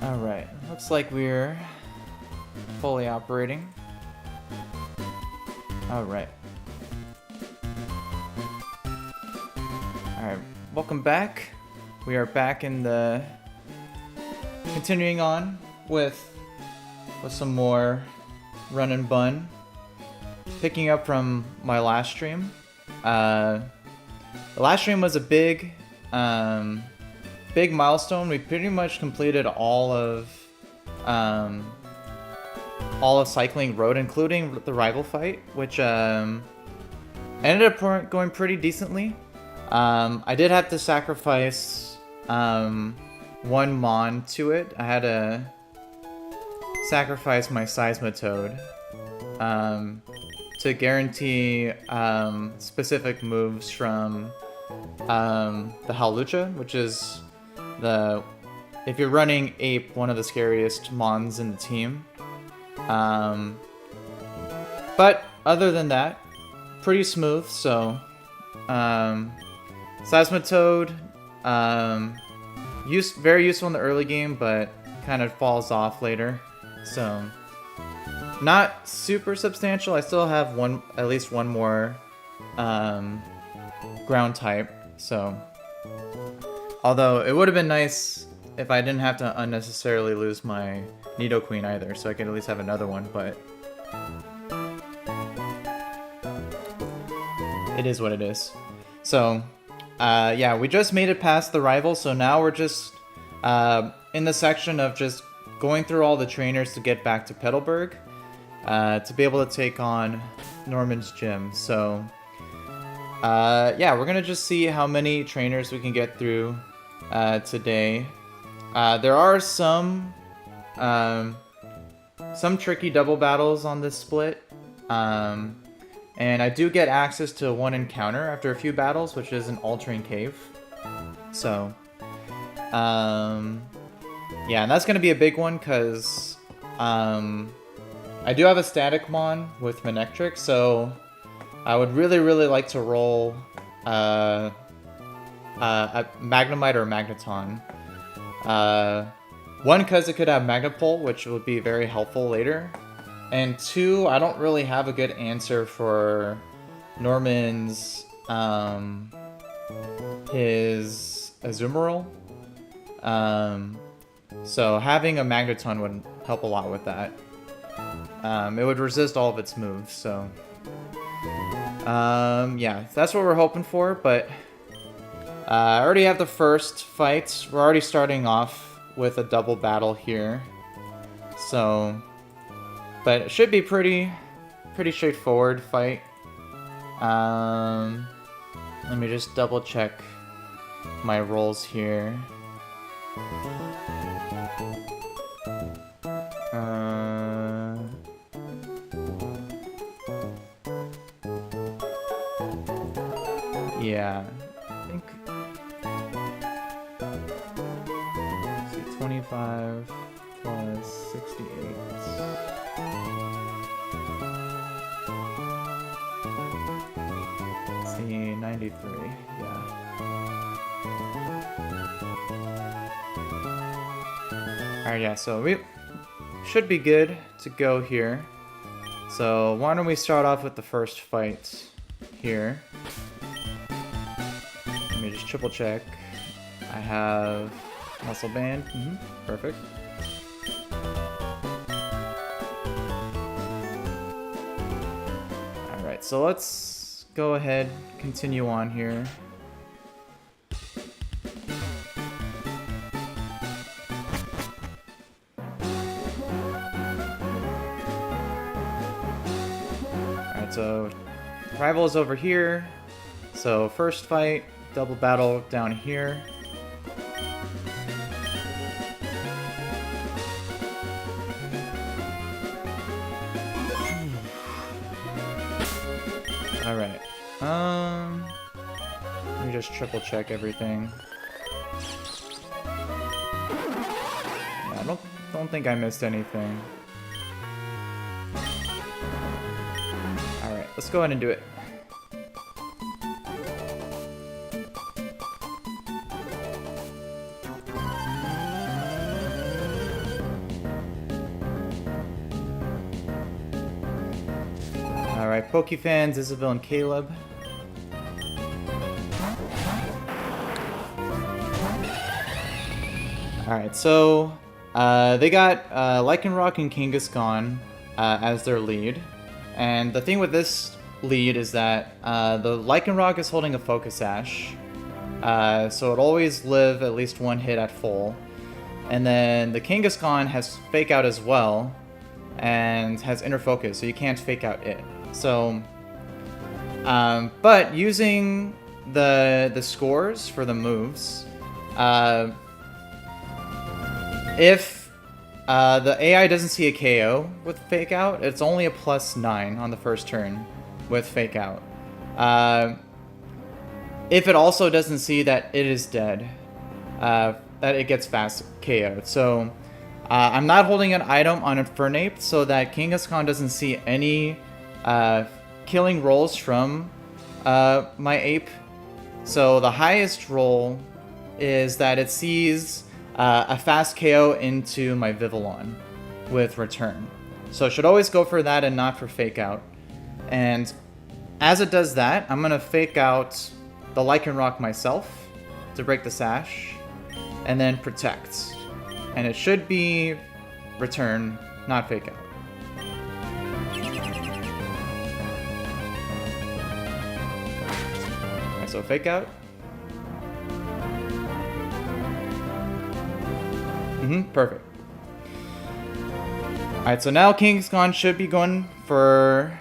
Alright, looks like we're fully operating. Alright. Alright, welcome back. We are back in the... continuing on with some more Run and Bun. Picking up from my last stream. The last stream was a big milestone. We pretty much completed all of Cycling Road, including the rival fight, which ended up going pretty decently. I did have to sacrifice one mon to it. I had to sacrifice my Seismitoad to guarantee specific moves from the Howlucha, which is if you're running Ape, one of the scariest mons in the team. But other than that, pretty smooth. So Seismitoad, very useful in the early game, but kind of falls off later. So not super substantial. I still have at least one more ground type. So although it would have been nice if I didn't have to unnecessarily lose my Nidoqueen either, so I could at least have another one, but it is what it is. So yeah, we just made it past the rival, so now we're just in the section of just going through all the trainers to get back to Petalburg to be able to take on Norman's gym. So yeah, we're gonna just see how many trainers we can get through today. There are some tricky double battles on this split, and I do get access to one encounter after a few battles, which is an All-Terrain Cave. So yeah, and that's gonna be a big one because I do have a static mon with Manectric, so I would really like to roll a Magnemite or a Magneton. One, because it could have Magnapole, which would be very helpful later. And two, I don't really have a good answer for Norman's his Azumarill. So having a Magneton would help a lot with that. It would resist all of its moves, so yeah, that's what we're hoping for. But I already have the first fight. We're already starting off with a double battle here, so but it should be pretty straightforward fight. Let me just double check my rolls here. Yeah, I think 25 plus 68. Let's see, 93. Yeah. Alright, yeah, so we should be good to go here. So why don't we start off with the first fight here. Let me just triple check. I have Muscle Band. Perfect. Alright, so let's go ahead, continue on here. Alright, so rival is over here. So first fight, double battle down here. Alright. Let me just triple check everything. Yeah, I don't think I missed anything. Alright, let's go ahead and do it. Alright, Pokefans, Isabel and Caleb. Alright, so they got Lycanroc and Kangaskhan as their lead. And the thing with this lead is that the Lycanroc is holding a Focus Sash. So it'll always live at least one hit at full. And then the Kangaskhan has Fake Out as well, and has Inner Focus, so you can't Fake Out it. So, but using the scores for the moves, if the AI doesn't see a KO with Fake Out, it's only a +9 on the first turn with Fake Out. If it also doesn't see that it is dead, that it gets fast KO'd. So I'm not holding an item on Infernape so that Kangaskhan doesn't see any killing rolls from my ape. So the highest roll is that it sees a fast KO into my Vivillon with Return. So it should always go for that and not for Fake Out. And as it does that, I'm going to Fake Out the Lycanroc myself to break the Sash, and then Protect. And it should be Return, not Fake Out. Okay, so Fake Out. Perfect. Alright, so now Kangaskhan should be going for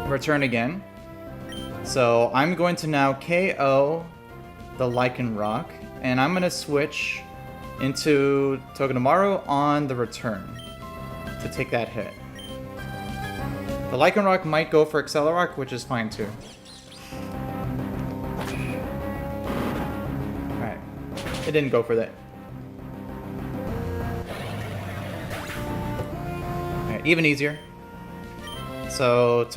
Return again. So I'm going to now KO the Lycanroc, and I'm going to switch into Togedemaru on the Return to take that hit. The Lycanroc might go for Accelerock, which is fine too. Alright, it didn't go for that. Alright, even easier. So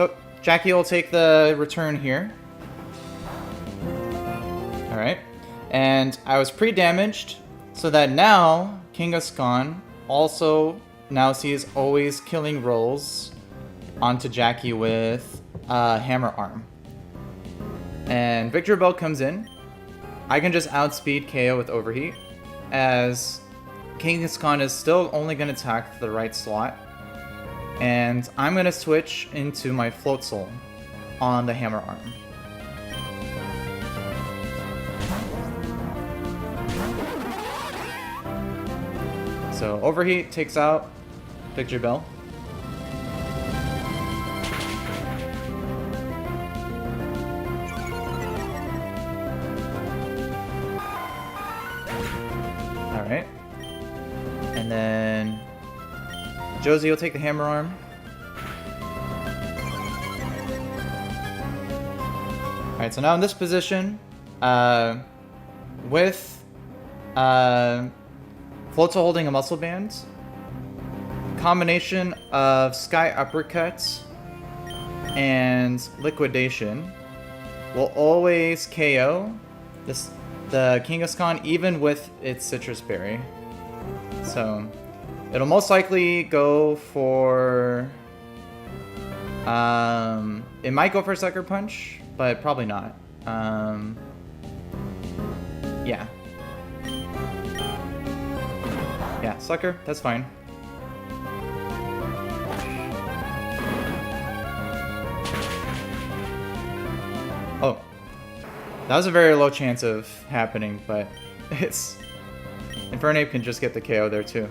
Jackie will take the Return here. Alright. And I was pre-damaged, so that now Kangaskhan also now sees always killing rolls onto Jackie with Hammer Arm. And Victory Bell comes in. I can just outspeed KO with Overheat, as Kangaskhan is still only going to attack the right slot. And I'm going to switch into my Float Soul on the Hammer Arm. So Overheat takes out Victory Bell. Alright. And then Josie will take the Hammer Arm. Alright, so now in this position, with Floatzel holding a Muscle Band, combination of Sky Uppercut and Liquidation will always KO the Kangaskhan even with its Citrus Berry. So it'll most likely go for it might go for Sucker Punch, but probably not. Yeah. Yeah, Sucker, that's fine. Oh. That was a very low chance of happening, but it's... Infernape can just get the KO there too.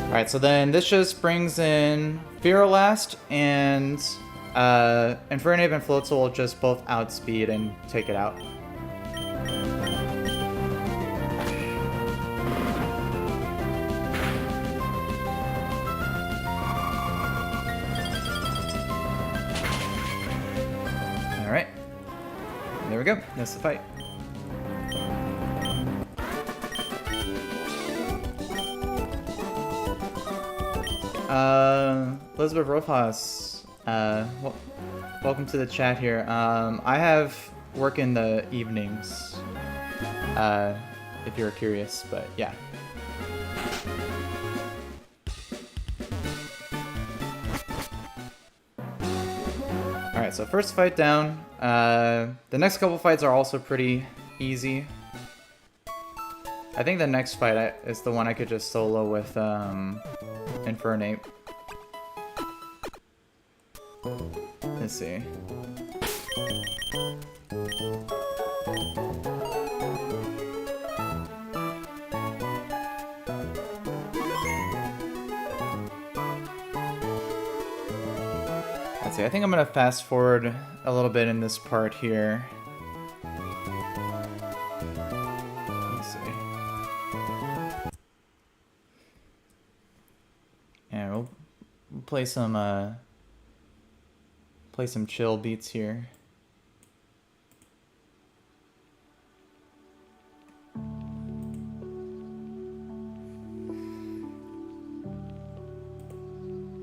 Alright, so then this just brings in Feralast, and Infernape and Floatzel will just both outspeed and take it out. Alright. There we go. That's the fight. Elizabeth Rojas, welcome to the chat here. I have work in the evenings, if you're curious, but yeah. Alright, so first fight down. The next couple fights are also pretty easy. I think the next fight is the one I could just solo with Infernape. Let's see. Let's see, I think I'm gonna fast forward a little bit in this part here. Let's see. Yeah, we'll play some chill beats here.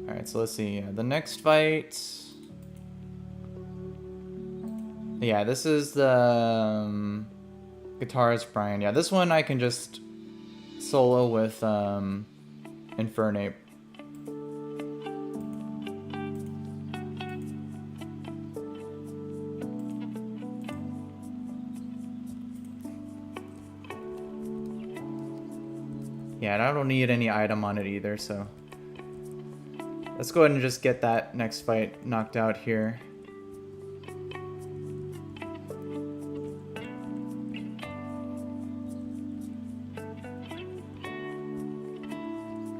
Alright, so let's see. The next fight. Yeah, this is the Guitarist Brian. Yeah, this one I can just solo with Infernape. Yeah, and I don't need any item on it either, so let's go ahead and just get that next fight knocked out here.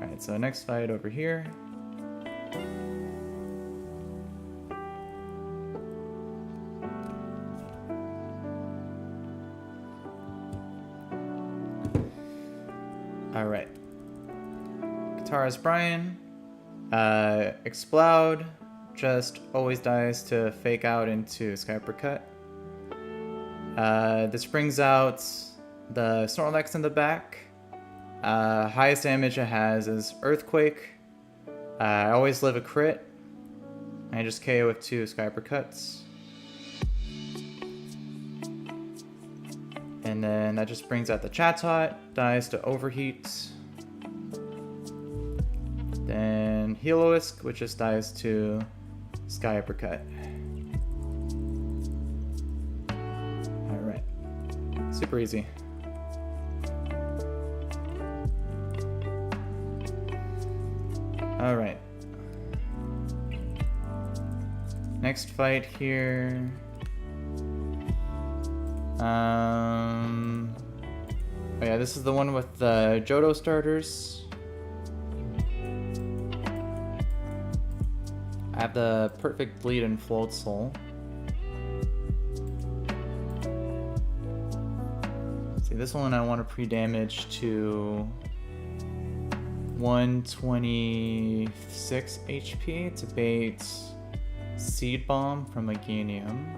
Alright, so next fight over here. Alright. Guitarist Brian. Explode. Just always dies to fake out into Sky Uppercut. This brings out the Snorlax in the back. Highest damage it has is Earthquake. I always live a crit. I just KO with 2 Sky Uppercuts. And then that just brings out the Chatot, dies to Overheat. Then Heloisk, which just dies to Sky Uppercut. Alright. Super easy. Alright. Next fight here. Oh yeah, this is the one with the Johto starters. I have the perfect lead in Float Soul. See, this one I want to pre-damage to 126 HP to bait Seed Bomb from Meganium.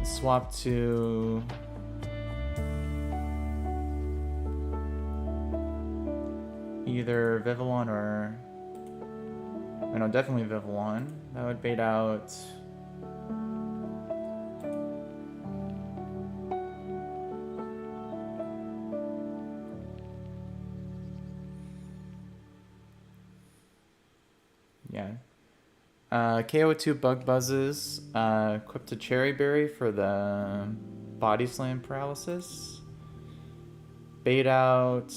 Swap to either Vivillon or... no, definitely Vivillon. That would bait out... yeah. KO2 Bug Buzzes, equipped to Cherry Berry for the Body Slam Paralysis. Bait out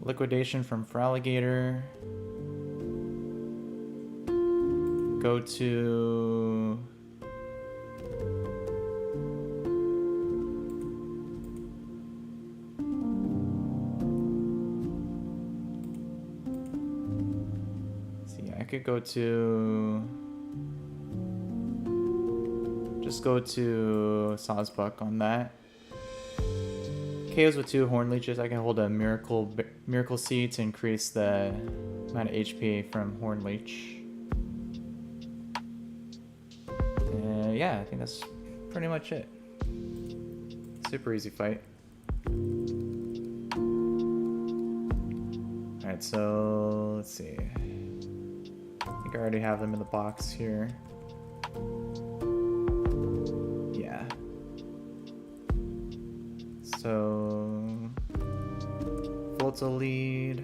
Liquidation from Feraligatr. Go to could go to... just go to Sawsbuck on that. KOs with 2 Horn Leeches. I can hold a Miracle Seed to increase the amount of HP from Horn Leech. Yeah, I think that's pretty much it. Super easy fight. Alright, so let's see. I think I already have them in the box here. Yeah. So Volta lead.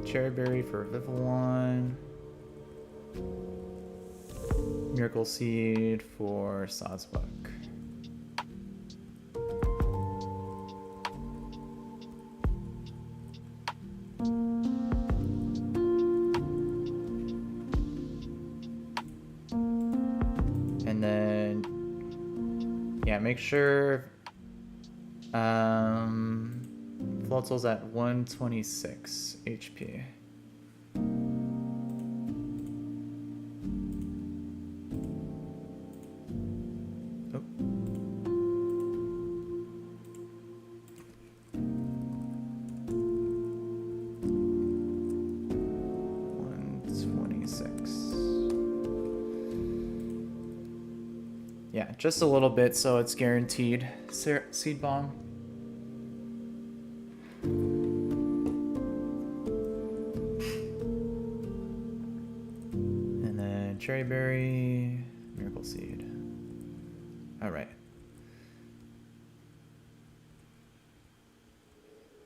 Cherry Berry for Vivillon. Miracle Seed for Sazbuk. And then, yeah, make sure Floatzel's at 126 HP. Oh. Yeah, just a little bit, so it's guaranteed. Seed Bomb. And then Cherry Berry, Miracle Seed. Alright.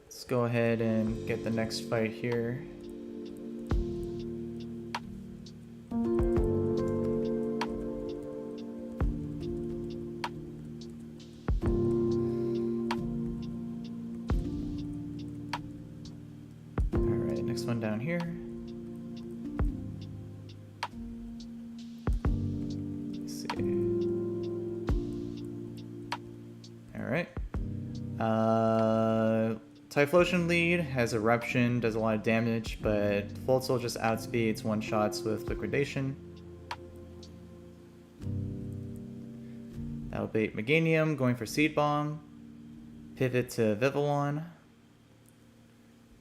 Let's go ahead and get the next fight here. Next one down here. Let's see. Alright. Typhlosion lead has Eruption, does a lot of damage, but Floatzel just outspeeds one-shots with Liquidation. That'll bait Meganium, going for Seed Bomb. Pivot to Vivillon.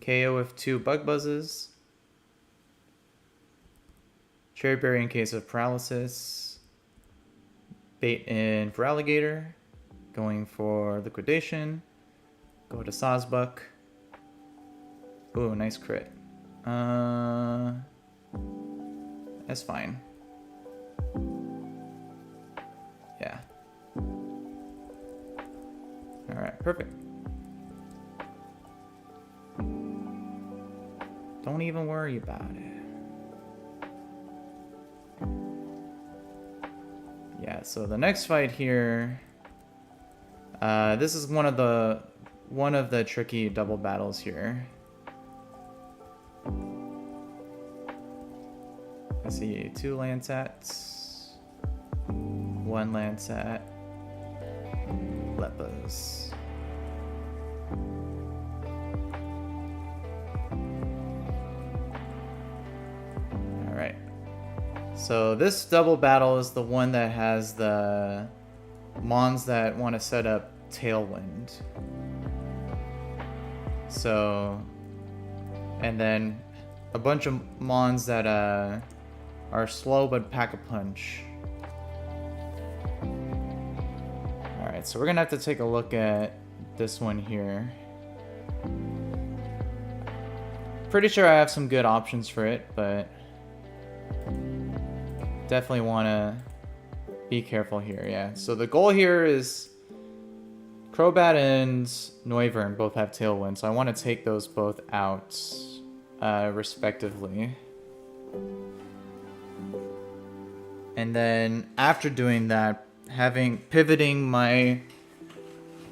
KO with 2 Bug Buzzes. Cherry Berry in case of paralysis. Bait in for Alligator. Going for Liquidation. Go to Sazbuk. Ooh, nice crit. That's fine. Yeah. Alright, perfect. Don't even worry about it. Yeah, so the next fight here, this is one of the tricky double battles here. I see 2 Landsats, 1 Landsat, Lepus. So this double battle is the one that has the Mons that want to set up Tailwind. So, and then a bunch of Mons that are slow but pack a punch. Alright, so we're gonna have to take a look at this one here. Pretty sure I have some good options for it, but definitely want to be careful here. Yeah, so the goal here is Crobat and Noivern both have Tailwind, so I want to take those both out respectively. And then after doing that, pivoting my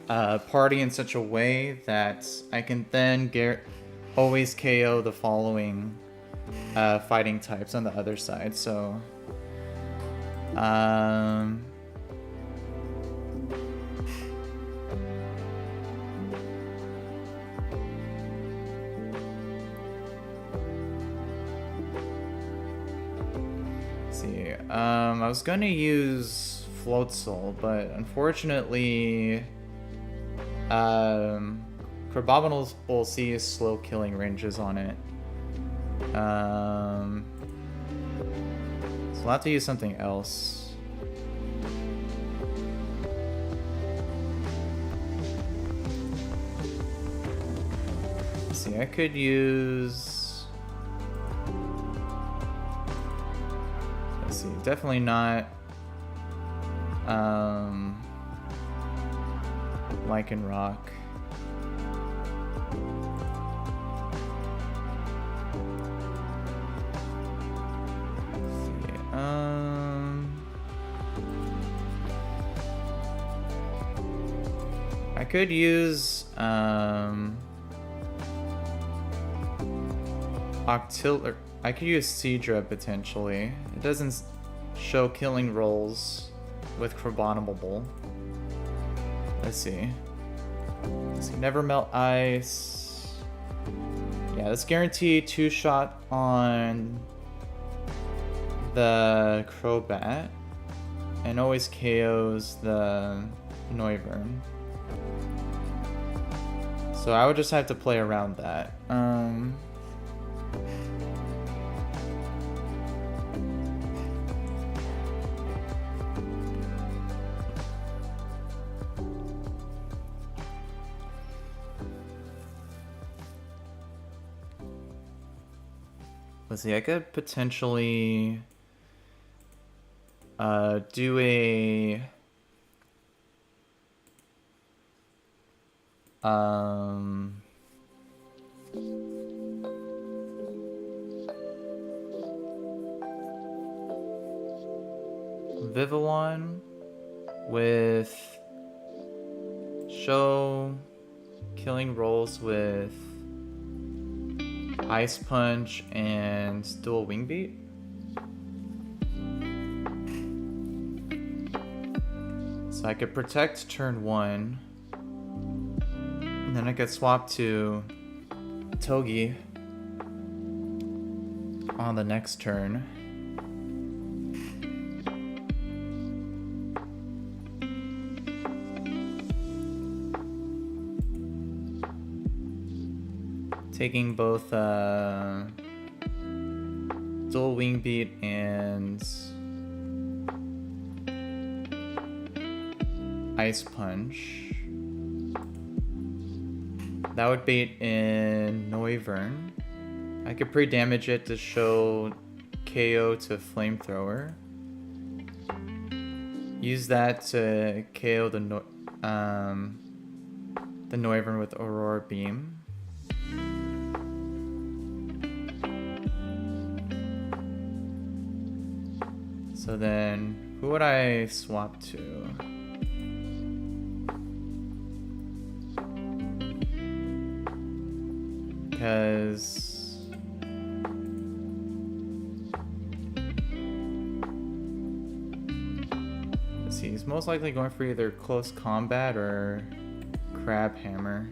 party in such a way that I can then always KO the following fighting types on the other side. So see, I was gonna use Floatzel, but unfortunately, Crabominable Sea's slow killing ranges on it. So I'll have to use something else. Let's see, I could use... Let's see, definitely not... Lichen Rock. I could use Octil, I could use Seadra potentially. It doesn't show killing rolls with Crabominable. Let's see. Never melt ice. Yeah, let's guarantee 2-shot on the Crobat. And always KOs the Noivern. So I would just have to play around that. Let's see, I could potentially do a Vivillon with show killing rolls with Ice Punch and dual Wing Beat. So I could protect turn 1. And then I could swap to Togi on the next turn. Taking both dual Wing Beat and Ice Punch. That would bait in Noivern. I could pre-damage it to show KO to Flamethrower. Use that to KO the Noivern with Aurora Beam. So then, who would I swap to? Because let's see, he's most likely going for either close combat or Crab Hammer.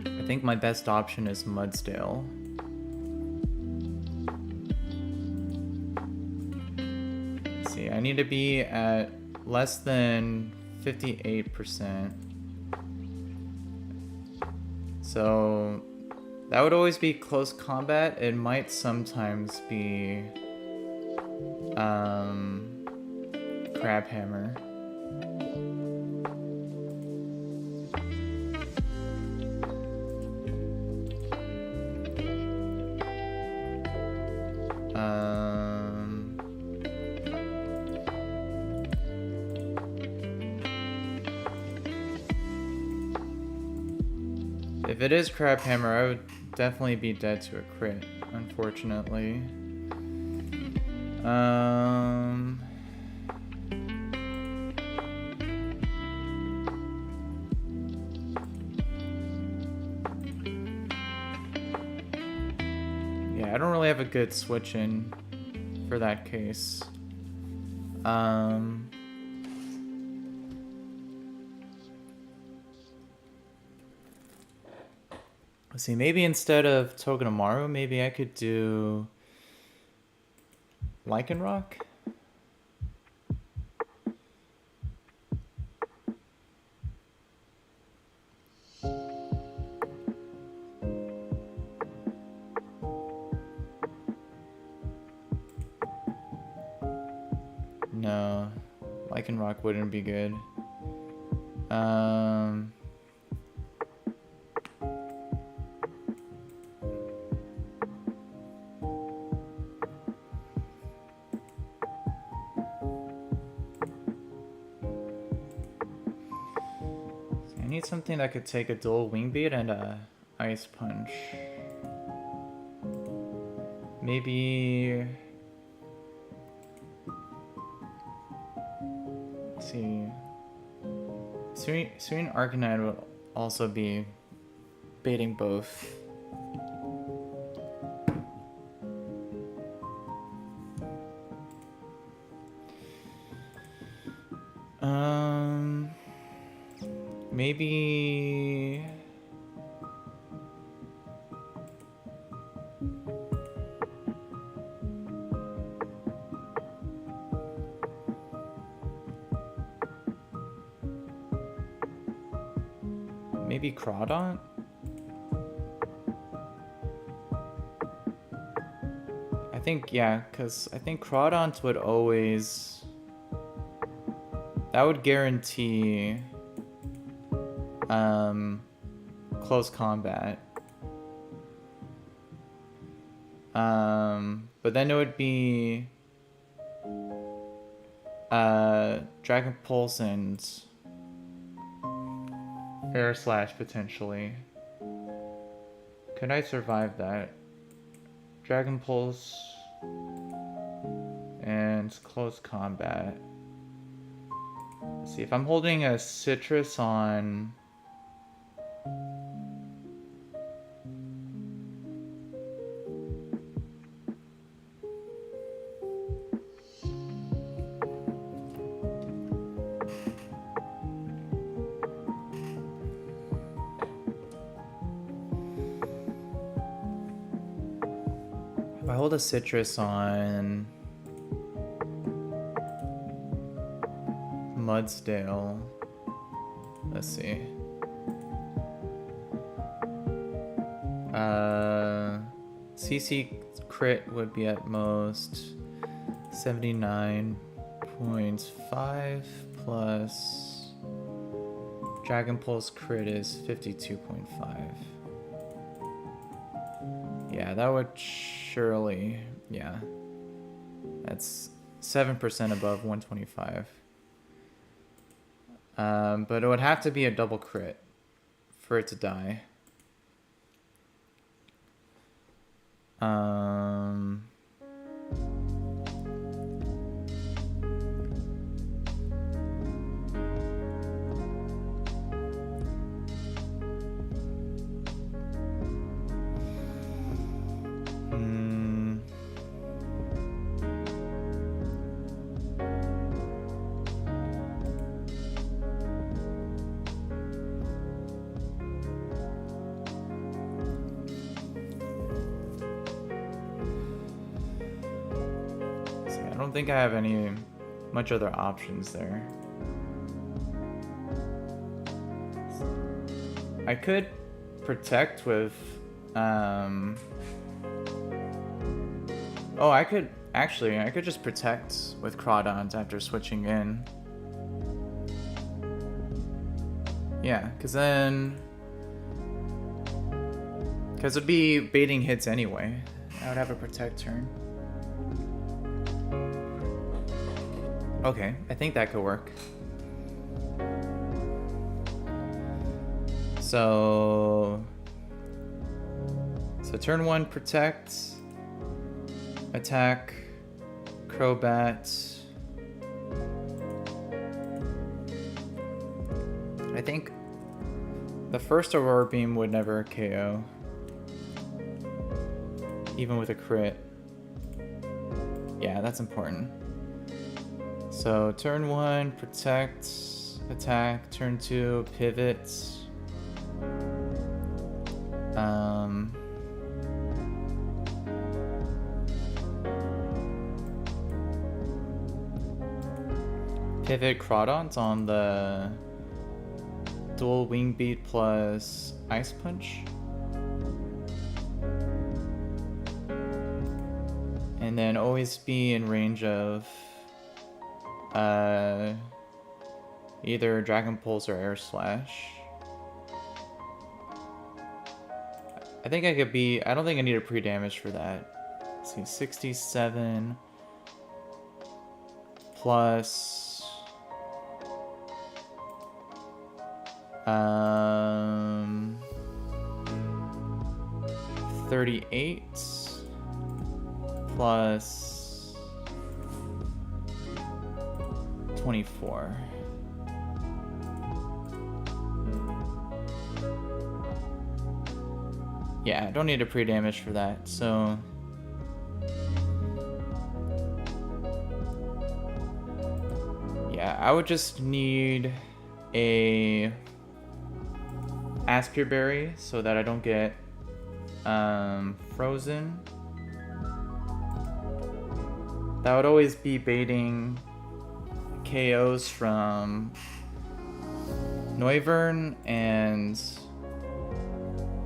I think my best option is Mudsdale. I need to be at less than 58%. So that would always be close combat. It might sometimes be Crab Hammer. If it is Crab Hammer, I would definitely be dead to a crit, unfortunately. Yeah, I don't really have a good switch in for that case. Let's see, maybe instead of Togedemaru, maybe I could do Lycanroc? No, Lycanroc wouldn't be good. I need something that could take a dual Wing Beat and a Ice Punch. Maybe... Let's see... Serene Arcanine would also be baiting both. Maybe... Maybe Crawdaunt? I think, yeah, because I think Crawdaunt would always... That would guarantee close combat. But then it would be Dragon Pulse and Air Slash potentially. Could I survive that? Dragon Pulse and close combat. Let's see, if I'm holding a Citrus on... If I hold a Citrus on Mudsdale, let's see. CC crit would be at most 79.5 plus Dragon Pulse crit is 52.5. Yeah, that would surely, yeah. That's 7% above 125. But it would have to be a double crit for it to die. I don't think I have any much other options there. I could protect with oh, I could just protect with Crawdaunt after switching in. Yeah, because it'd be baiting hits anyway. I would have a protect turn. Okay, I think that could work. So turn 1, protect, attack, Crobat. I think the first Aurora Beam would never KO, even with a crit. Yeah, that's important. So turn 1, protect, attack, turn 2, pivot. Pivot Crawdaunt on the dual Wing Beat plus Ice Punch. And then always be in range of either Dragon Pulse or Air Slash. I think I could be... I don't think I need a pre-damage for that. Let's see, 67 plus 38. plus 24. Yeah, I don't need a pre-damage for that, so... Yeah, I would just need a Aspire Berry so that I don't get frozen. That would always be baiting KOs from Noivern and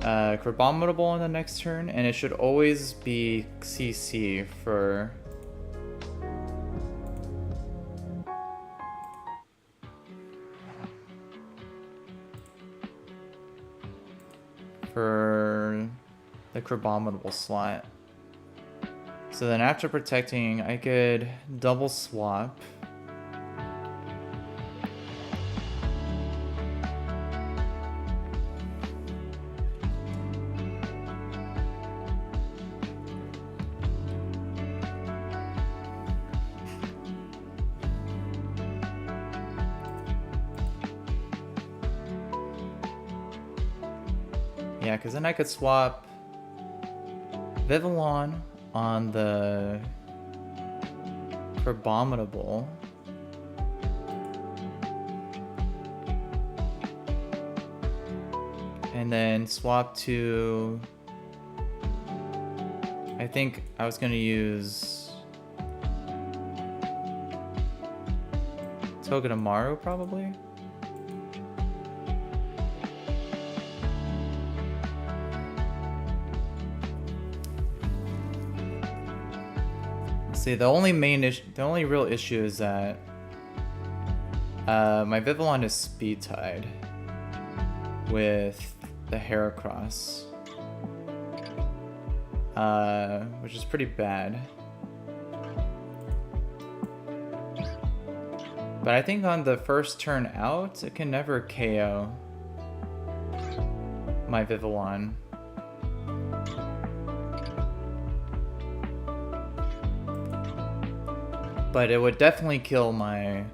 Crabominable on the next turn, and it should always be CC for the Crabominable slot. So then after protecting, I could double swap. Yeah, because then I could swap Vivillon on the Crabominable. And then swap to... I think I was going to use Togedemaru probably. See, the only real issue is that my Vivillon is speed tied with the Heracross, which is pretty bad. But I think on the first turn out, it can never KO my Vivillon. But it would definitely kill my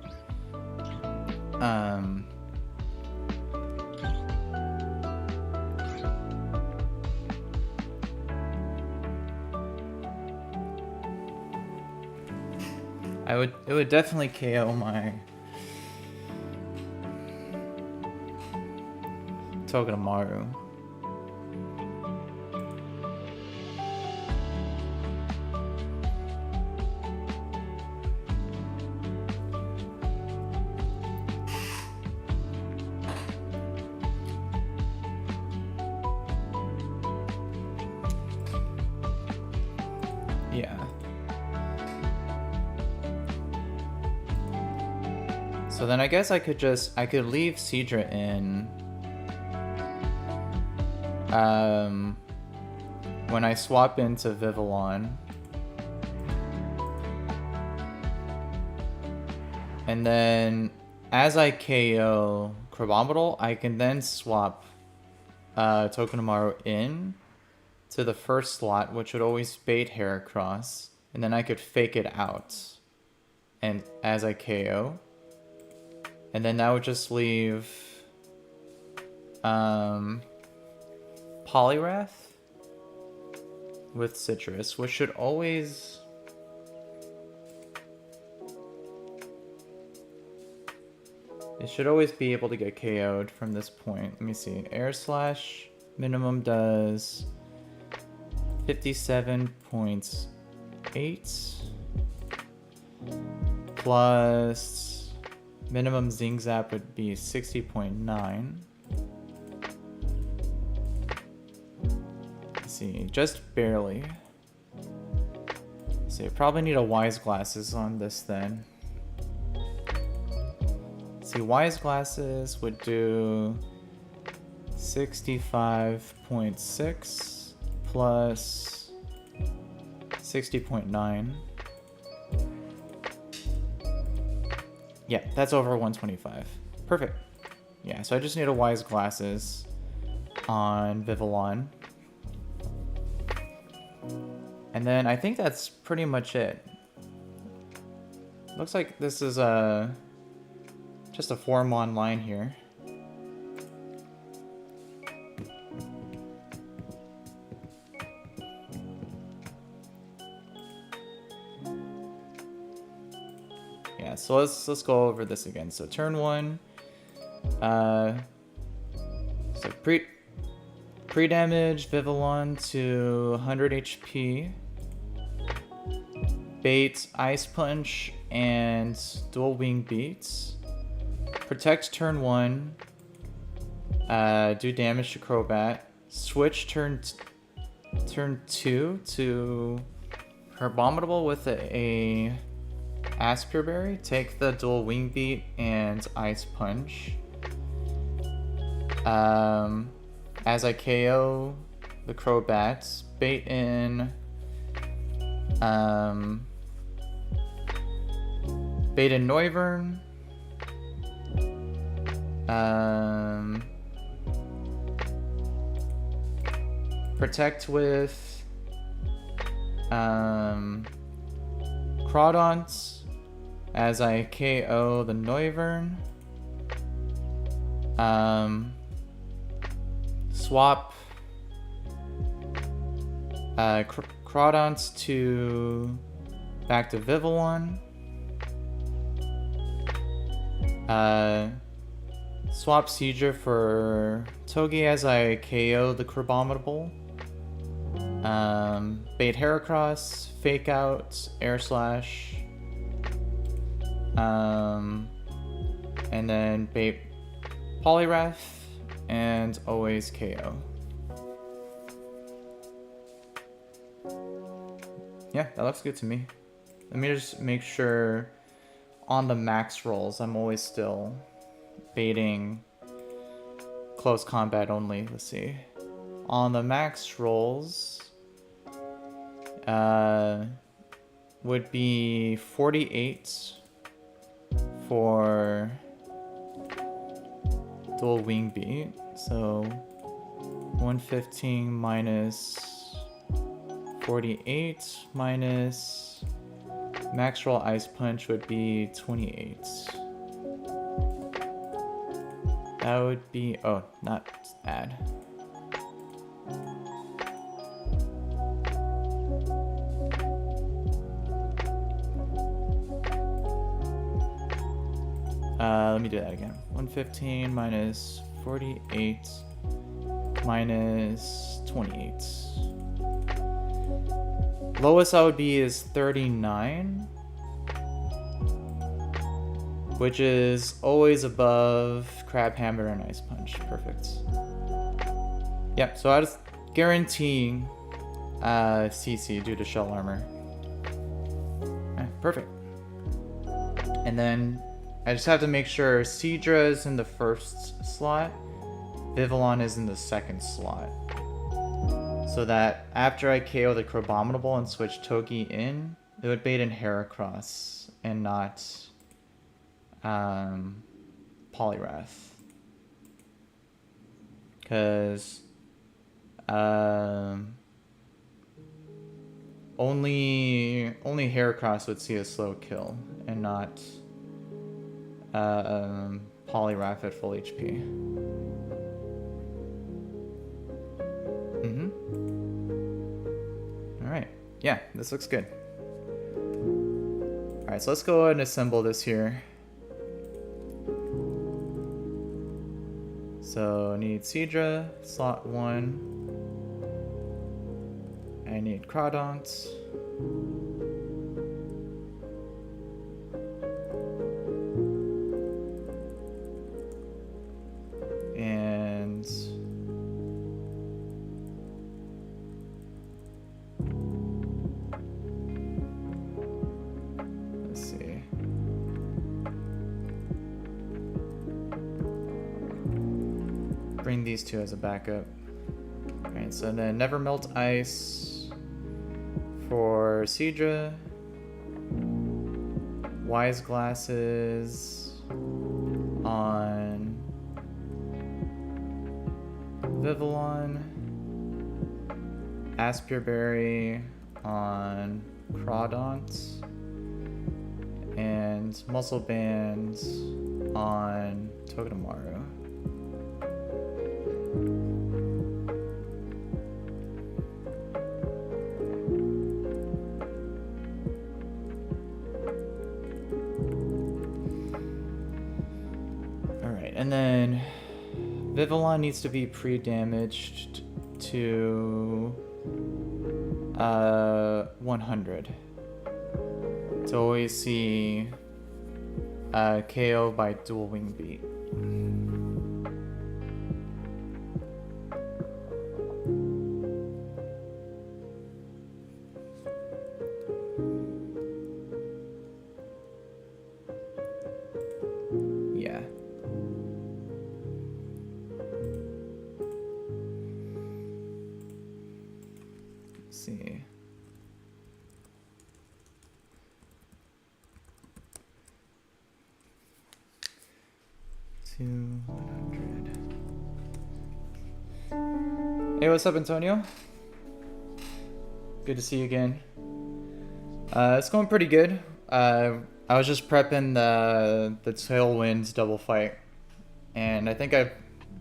it would definitely KO my Togedemaru. Yeah. So then I guess I could leave Seadra in when I swap into Vivillon. And then as I KO Crabominable, I can then swap Togedemaru in to the first slot, which would always bait Heracross, and then I could fake it out and as I KO. And then that would just leave Poliwrath with Citrus, which should always... It should always be able to get KO'd from this point. Let me see. Air Slash minimum does 57.8 plus minimum Zing Zap would be 60.9. Let's see, just barely. Let's see, I probably need a Wise Glasses on this then. Let's see, Wise Glasses would do 65.6 plus 60.9. Yeah, that's over 125. Perfect. Yeah, so I just need a Wise Glasses on Vivillon. And then I think that's pretty much it. Looks like this is just a form online here. Yeah, so let's go over this again. So turn 1, so pre-damage Vivillon to 100 HP. Bait Ice Punch and Dual Wing Beats. Protect turn 1. Do damage to Crobat. Switch turn 2 to Herbominable with a Aspire Berry. Take the Dual Wing Beat and Ice Punch. As I KO the Crobat, bait in Noivern. Protect with Crawdont as I KO the Noivern. Swap Crawdont to back to Vivillon. Swap Seedra for Togi as I KO the Crabominable. Bait Heracross, Fake Out, Air Slash. And then bait Poliwrath and always KO. Yeah, that looks good to me. Let me just make sure on the max rolls I'm always still baiting close combat only. Let's see. On the max rolls would be 48 for Dual Wing Beat. So 115 minus 48 minus max roll Ice Punch would be 28. That would be, oh, not add. Let me do that again. 115 minus 48 minus 28. Lowest I would be is 39, which is always above Crab Hammer and Ice Punch. Perfect. Yep, so I just guarantee CC due to Shell Armor. Perfect. And then I just have to make sure Seedra is in the first slot, Vivillon is in the second slot. So that after I KO the Crabominable and switch Togi in, it would bait in Heracross and not Poliwrath. Because only Heracross would see a slow kill and not Poliwrath at full HP. Alright, yeah, this looks good. Alright, so let's go ahead and assemble this here. So I need Seedra, slot 1. I need Crawdont. And let's see. Bring these two as a backup. Alright, so then Never Melt Ice for Seedra. Wise Glasses on Vivillon. Aspire Berry on Crawdont, and muscle bands on Togedemaru. Alright, and then Vivillon needs to be pre-damaged to 100 to always see KO by dual wing beat. Yeah. Let's see. To 100. Hey, what's up, Antonio? Good to see you again. It's going pretty good. I was just prepping the Tailwinds double fight, and I think I've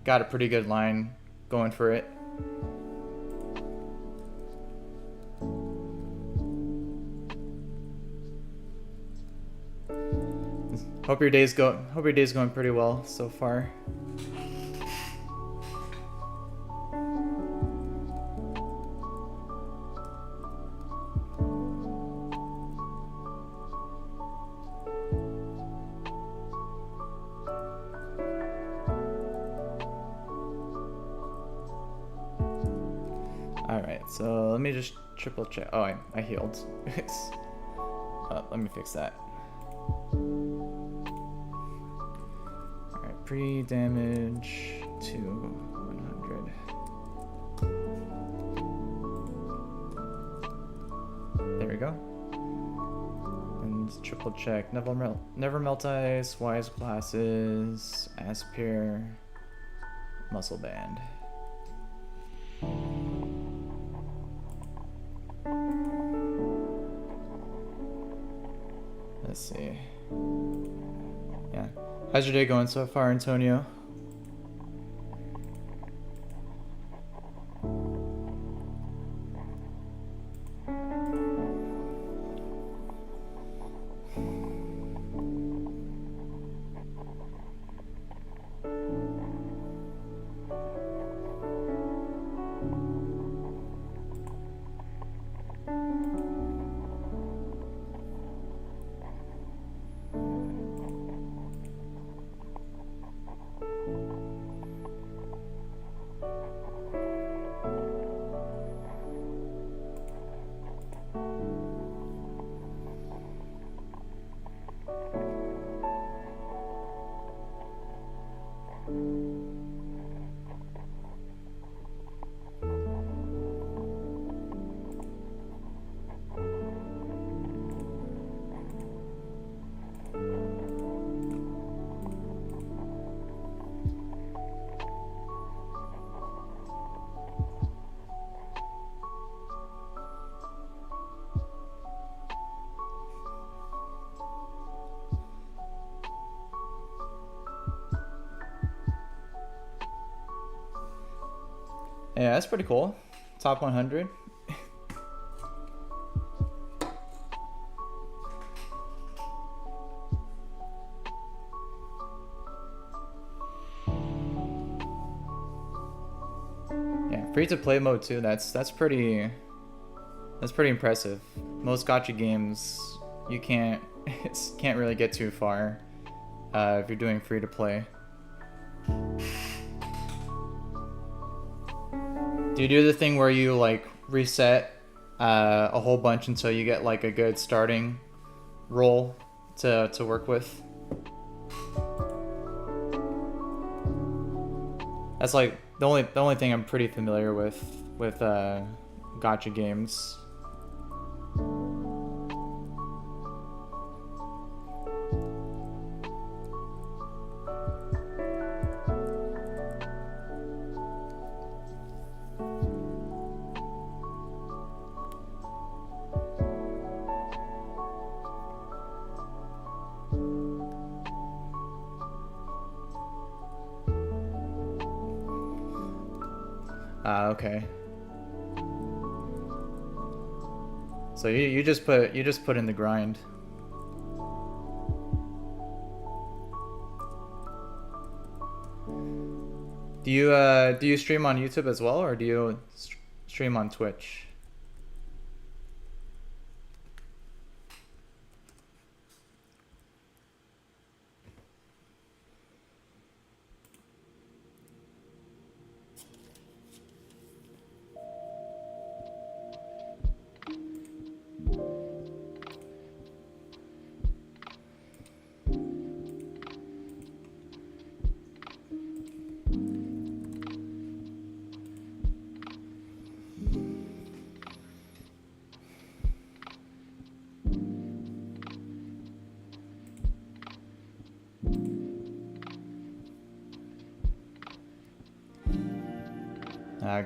got a pretty good line going for it. Hope your day's going pretty well so far. Alright, so let me just triple check. Oh, I healed. Let me fix that. Alright, pre-damage to 100. There we go. And triple check. Never Melt Ice, Wise Glasses, Aspire, Muscle Band. Let's see. Yeah. How's your day going so far, Antonio? Yeah, that's pretty cool. Top 100. Yeah, free to play mode too. That's pretty impressive. Most gacha games you can't really get too far if you're doing free to play. Do you do the thing where you like reset a whole bunch until you get like a good starting roll to work with? That's like the only thing I'm pretty familiar with gacha games. Okay. So you just put in the grind. Do you stream on YouTube as well, or do you stream on Twitch?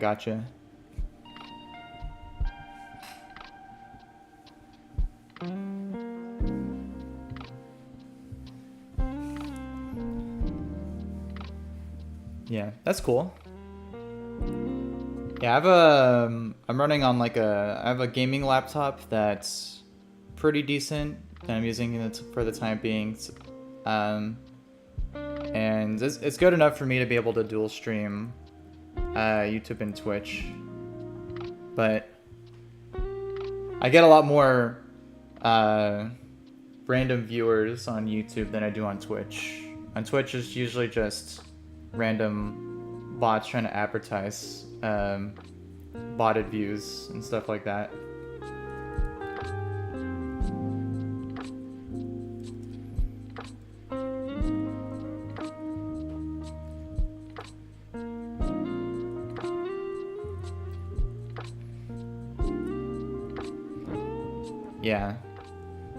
Gotcha. Yeah, that's cool. Yeah, I'm running on like I have a gaming laptop that's pretty decent, and I'm using it for the time being. And it's good enough for me to be able to dual stream YouTube and Twitch. But I get a lot more random viewers on YouTube than I do on Twitch. On Twitch, it's usually just random bots trying to advertise botted views and stuff like that.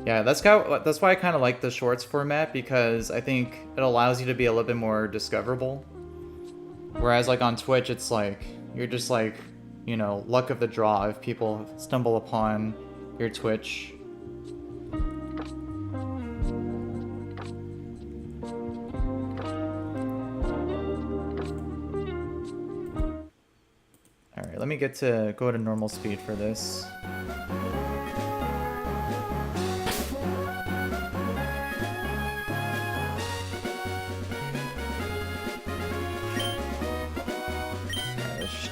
Yeah, that's why I kind of like the shorts format, because I think it allows you to be a little bit more discoverable. Whereas like on Twitch, it's like you're just like, you know, luck of the draw if people stumble upon your Twitch. All right, let me go to normal speed for this.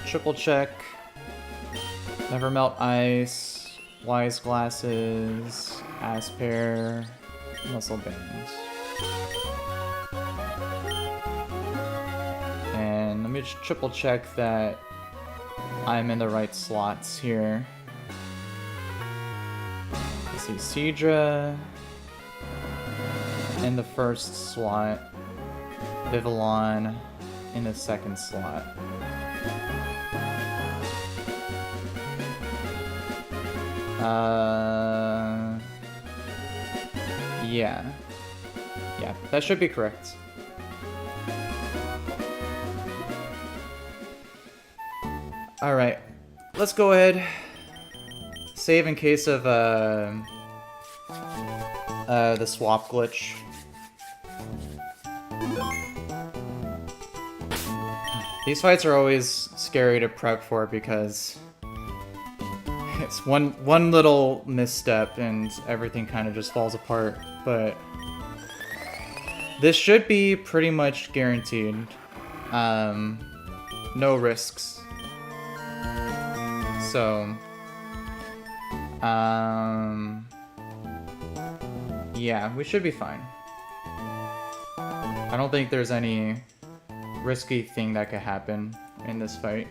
Triple check. Never melt ice. Wise glasses. Asper. Muscle bands. And let me just triple check that I'm in the right slots here. Let's see, Seadra in the first slot. Vivillon in the second slot. Yeah, that should be correct. All right, let's go ahead. Save in case of the swap glitch. These fights are always scary to prep for because it's one little misstep and everything kind of just falls apart, but this should be pretty much guaranteed. No risks. So, yeah, we should be fine. I don't think there's any risky thing that could happen in this fight.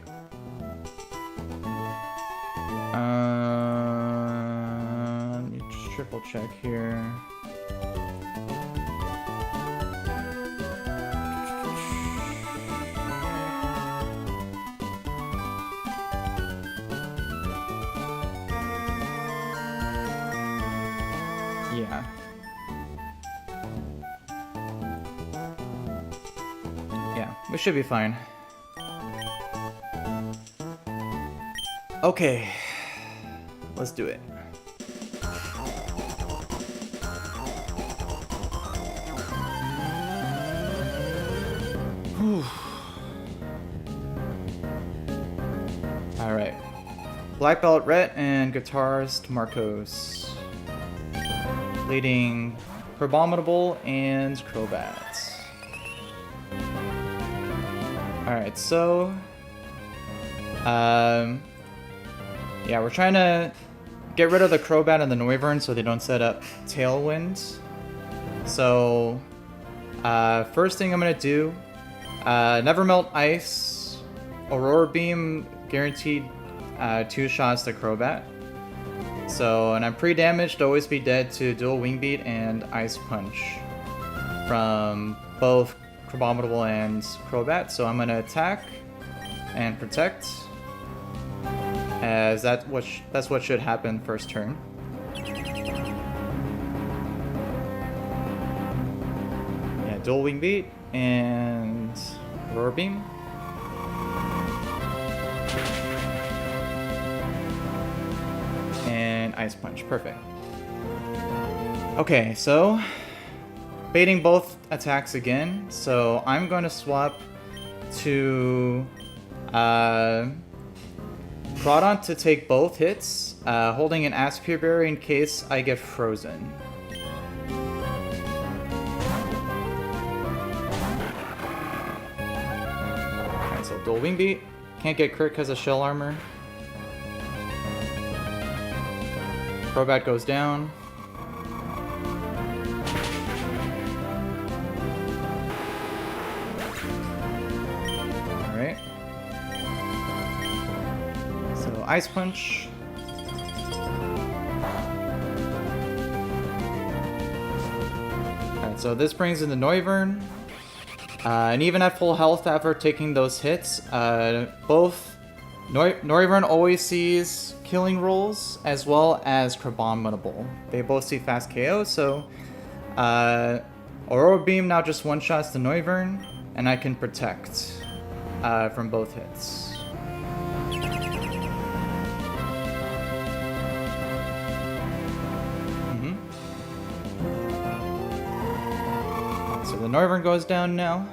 Let me just triple check here. Yeah, we should be fine. Okay, let's do it. Whew. Black Belt Rhett and guitarist Marcos. Leading Crabominable and Crobat. Alright, so... yeah, we're trying to get rid of the Crobat and the Noivern so they don't set up Tailwind. So, first thing I'm going to do, Never Melt Ice, Aurora Beam, guaranteed 2 shots to Crobat. So, and I'm pre-damaged, always be dead to Dual Wing Beat and Ice Punch from both Crabominable and Crobat. So I'm going to attack and protect, as that's what should happen first turn. Yeah, Dual Wing Beat and Aurora Beam. And Ice Punch, perfect. Okay, so baiting both attacks again, so I'm going to swap to Crawdon to take both hits, holding an Aspire Berry in case I get frozen. Alright, so Dual Wing Beat. Can't get crit because of Shell Armor. Crobat goes down. Alright. So Ice Punch. Alright, so this brings in the Noivern. And even at full health after taking those hits, both Noivern always sees killing rolls as well as Crabominable. They both see fast KO, so Aurora Beam now just one-shots the Noivern, and I can protect from both hits. So the Noivern goes down now.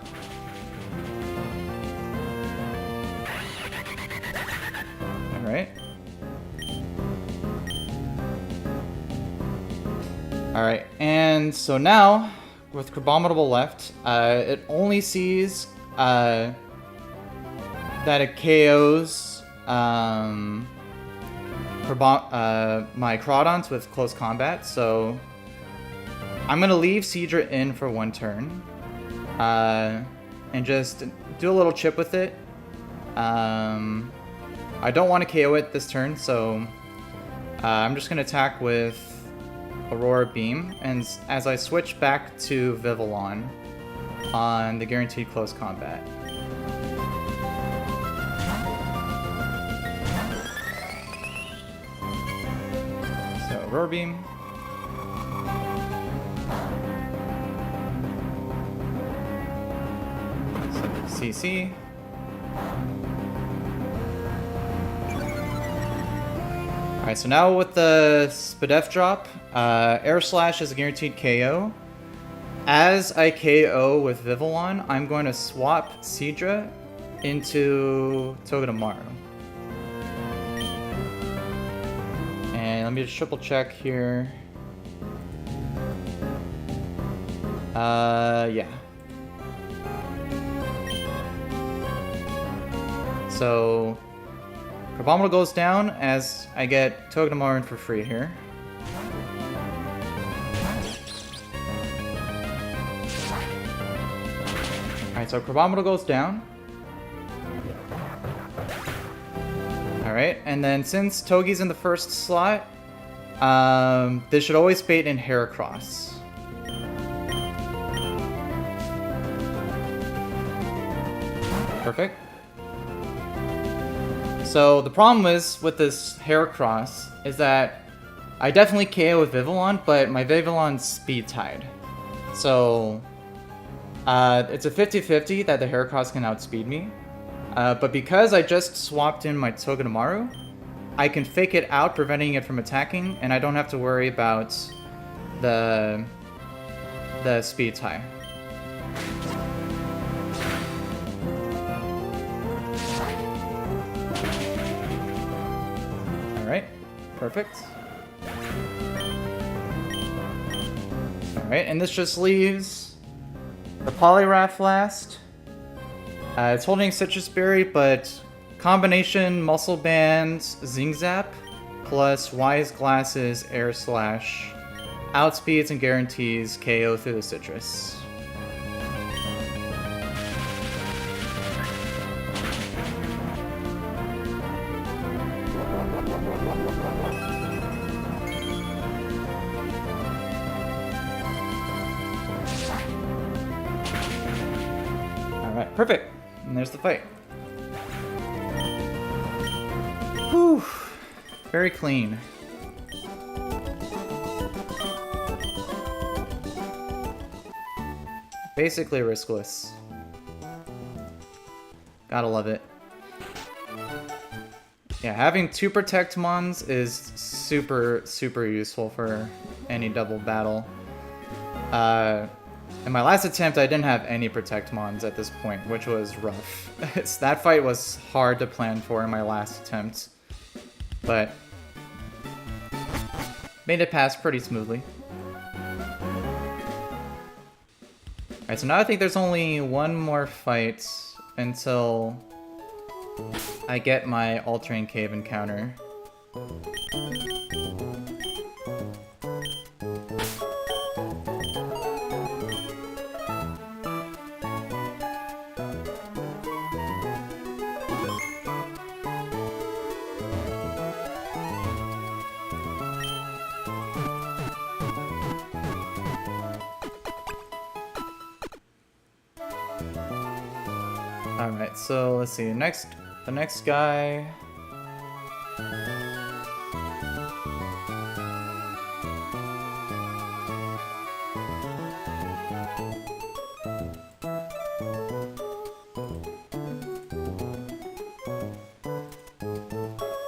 Alright. Alright, and so now, with Crabominable left, it only sees that it KOs my Crawdons with close combat, so I'm going to leave Seadra in for one turn, and just do a little chip with it. I don't want to KO it this turn, so I'm just going to attack with Aurora Beam, and as I switch back to Vivillon on the guaranteed close combat. So Aurora Beam. So CC. Alright, so now with the Spadef drop, Air Slash is a guaranteed KO. As I KO with Vivillon, I'm going to swap Seadra into Togedemaru. And let me just triple check here. Yeah. So Crabominable goes down as I get Togedemaru for free here. Alright, so Crabominable goes down. Alright, and then since Togi's in the first slot, this should always bait in Heracross. Perfect. So the problem is with this Heracross is that I definitely KO with Vivillon, but my Vivillon's speed tied. So it's a 50-50 that the Heracross can outspeed me. But because I just swapped in my Togedemaru, I can fake it out, preventing it from attacking, and I don't have to worry about the speed tie. Perfect. Alright, and this just leaves the Poliwrath last. It's holding Citrus Berry, but combination Muscle Bands Zing Zap plus Wise Glasses Air Slash outspeeds and guarantees KO through the Citrus. Alright, perfect. And there's the fight. Whew. Very clean. Basically riskless. Gotta love it. Yeah, having 2 Protect Mons is super useful for any double battle. In my last attempt, I didn't have any Protect Mons at this point, which was rough. That fight was hard to plan for in my last attempt, but made it pass pretty smoothly. Alright, so now I think there's only one more fight until I get my Altering Cave encounter. Alright, so let's see. The next guy.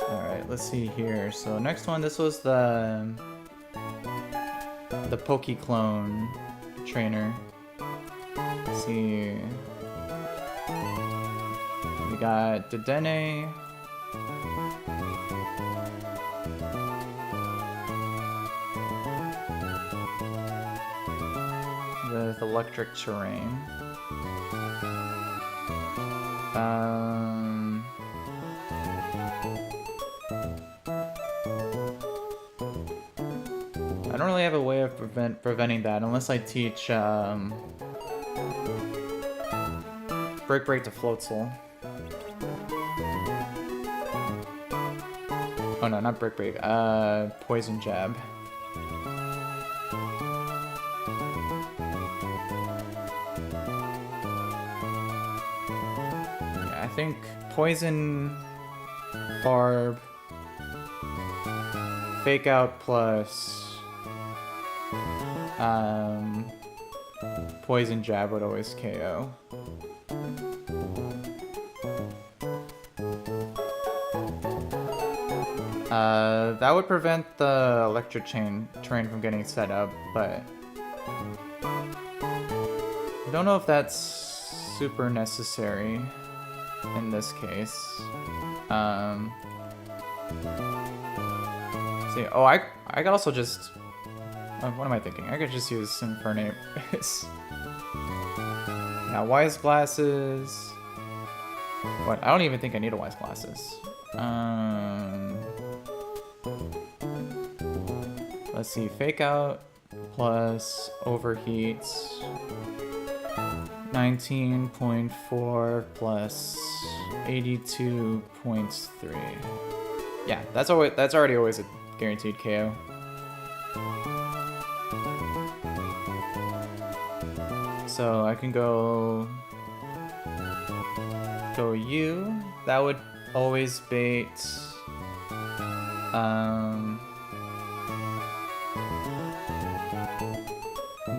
Alright, let's see here. So next one, this was the Poke-Clone trainer. Let's see. We got Dedenne. With electric terrain. I don't really have a way of preventing that unless I teach Break to Floatzel. Oh no, not Break. Poison Jab. Yeah, I think Poison, Barb, Fake Out plus Poison Jab would always KO. That would prevent the electric terrain from getting set up, but I don't know if that's super necessary in this case. See, oh, I could also just, what am I thinking? I could just use Infernape. Yeah, Wise Glasses. What? I don't even think I need a Wise Glasses. Let's see, Fake Out plus Overheats. 19.4 plus 82.3. Yeah, that's already always a guaranteed KO. So I can go U. That would always bait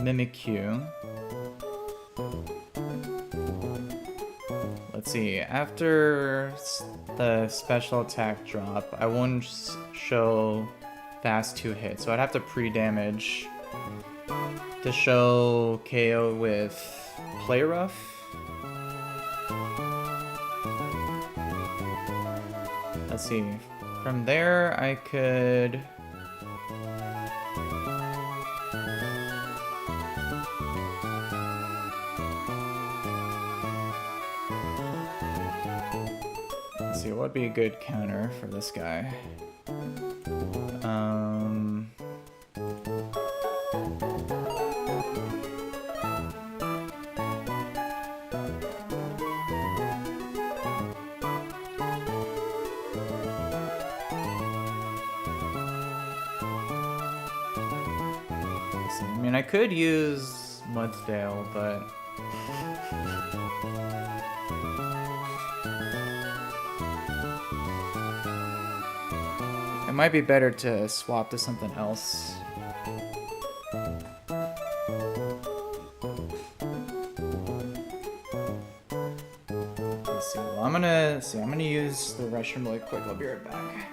Mimikyu. Let's see, after the special attack drop, I wouldn't show fast 2 hits, so I'd have to pre-damage to show KO with Play Rough. Let's see, From there, I could... Let's see, what would be a good counter for this guy? I mean, I could use Mudsdale, but... it might be better to swap to something else. Let's see. Well, I'm gonna use the restroom really quick. I'll be right back.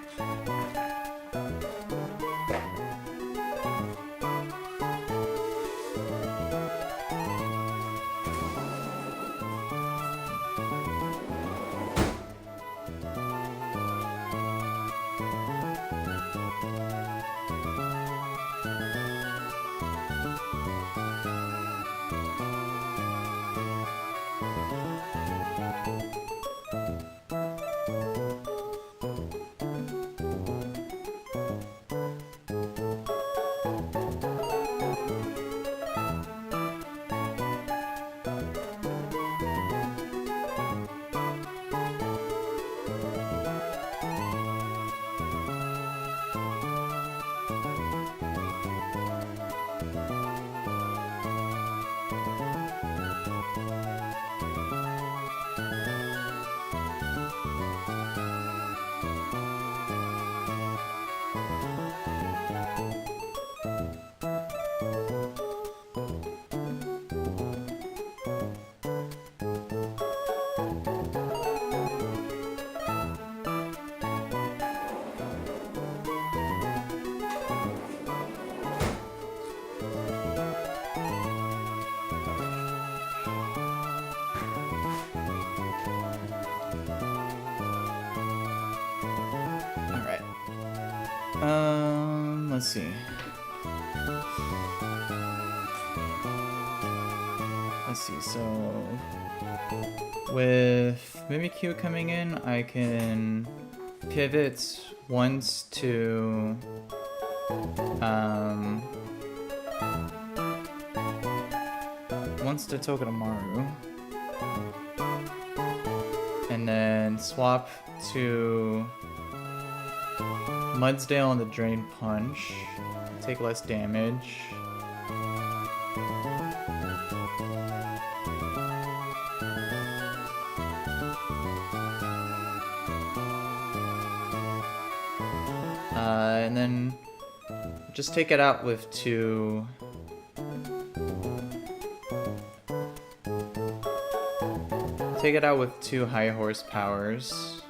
Let's see. So with Mimikyu coming in, I can pivot once to Togedemaru, and then swap to Mudsdale on the Drain Punch, take less damage. And then just take it out with two... take it out with 2 high horsepowers.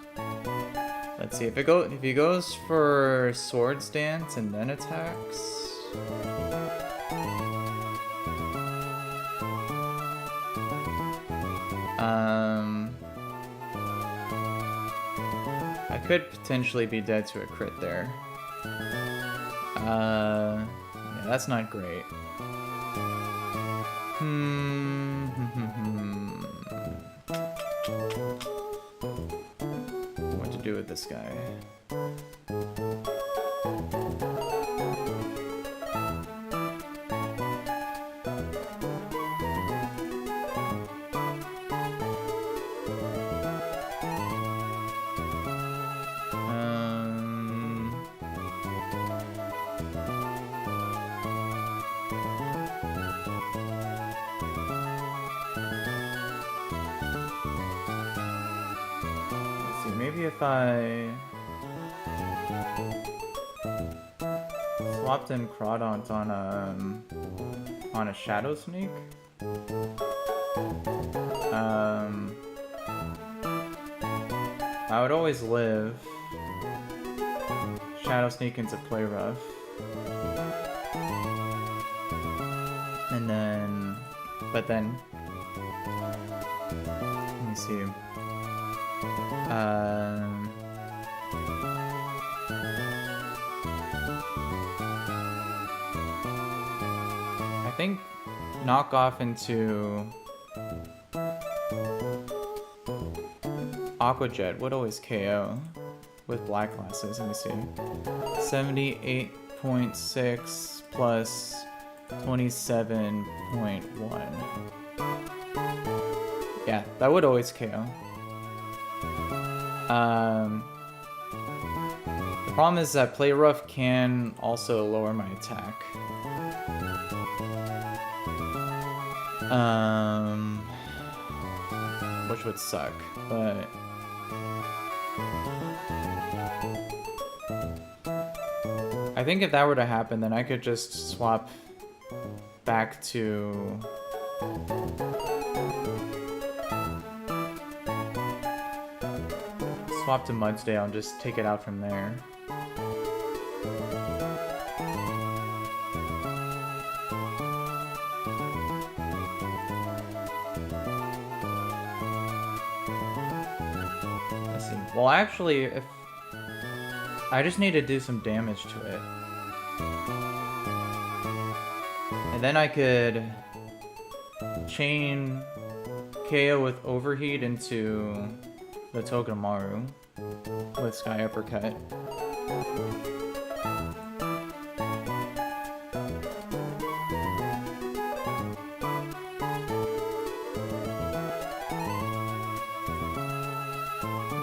Let's see, if he goes for Swords Dance and then attacks. I could potentially be dead to a crit there. Yeah, that's not great. What to do with this guy? Maybe if I swapped in Crawdont on a Shadow Sneak, I would always live Shadow Sneak into Play Rough, and then, but then, let me see. think knock off into Aqua Jet would always KO with black classes. Let me see. 78.6 plus 27.1. Yeah, that would always KO. The problem is that Play Rough can also lower my attack. Which would suck, but I think if that were to happen, then I could just swap back to Mudsdale and just take it out from there. Let's see. Well, actually, if I just need to do some damage to it, and then I could chain KO with Overheat into the Togedemaru with Sky Uppercut.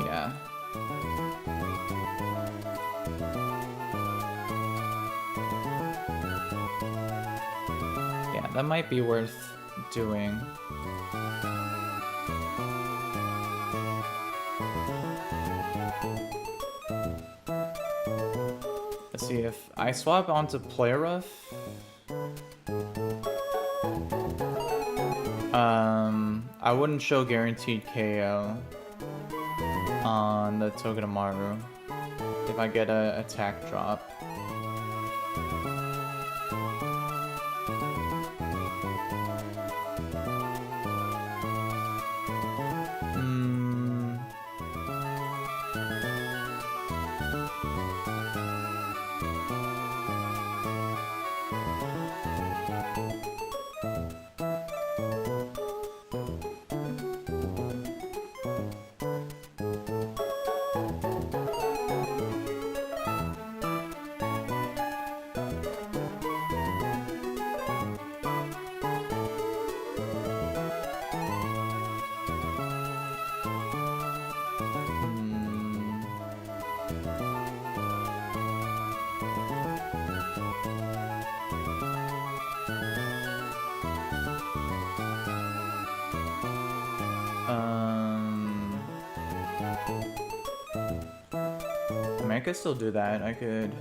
Yeah. Yeah, that might be worth doing. Let's see, if I swap onto Play Rough, I wouldn't show guaranteed KO on the Togedemaru if I get a attack drop. I could still do that. I could...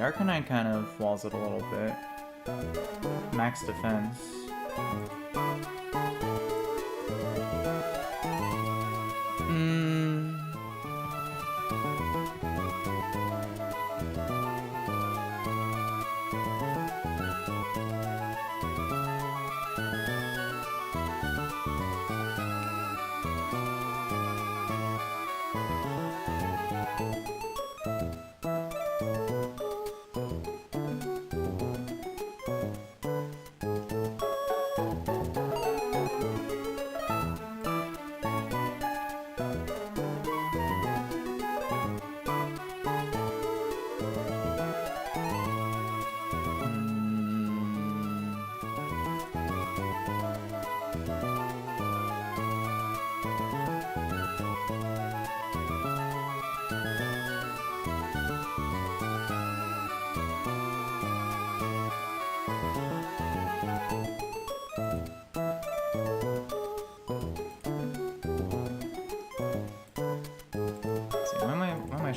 Arcanine kind of walls it a little bit. Max defense.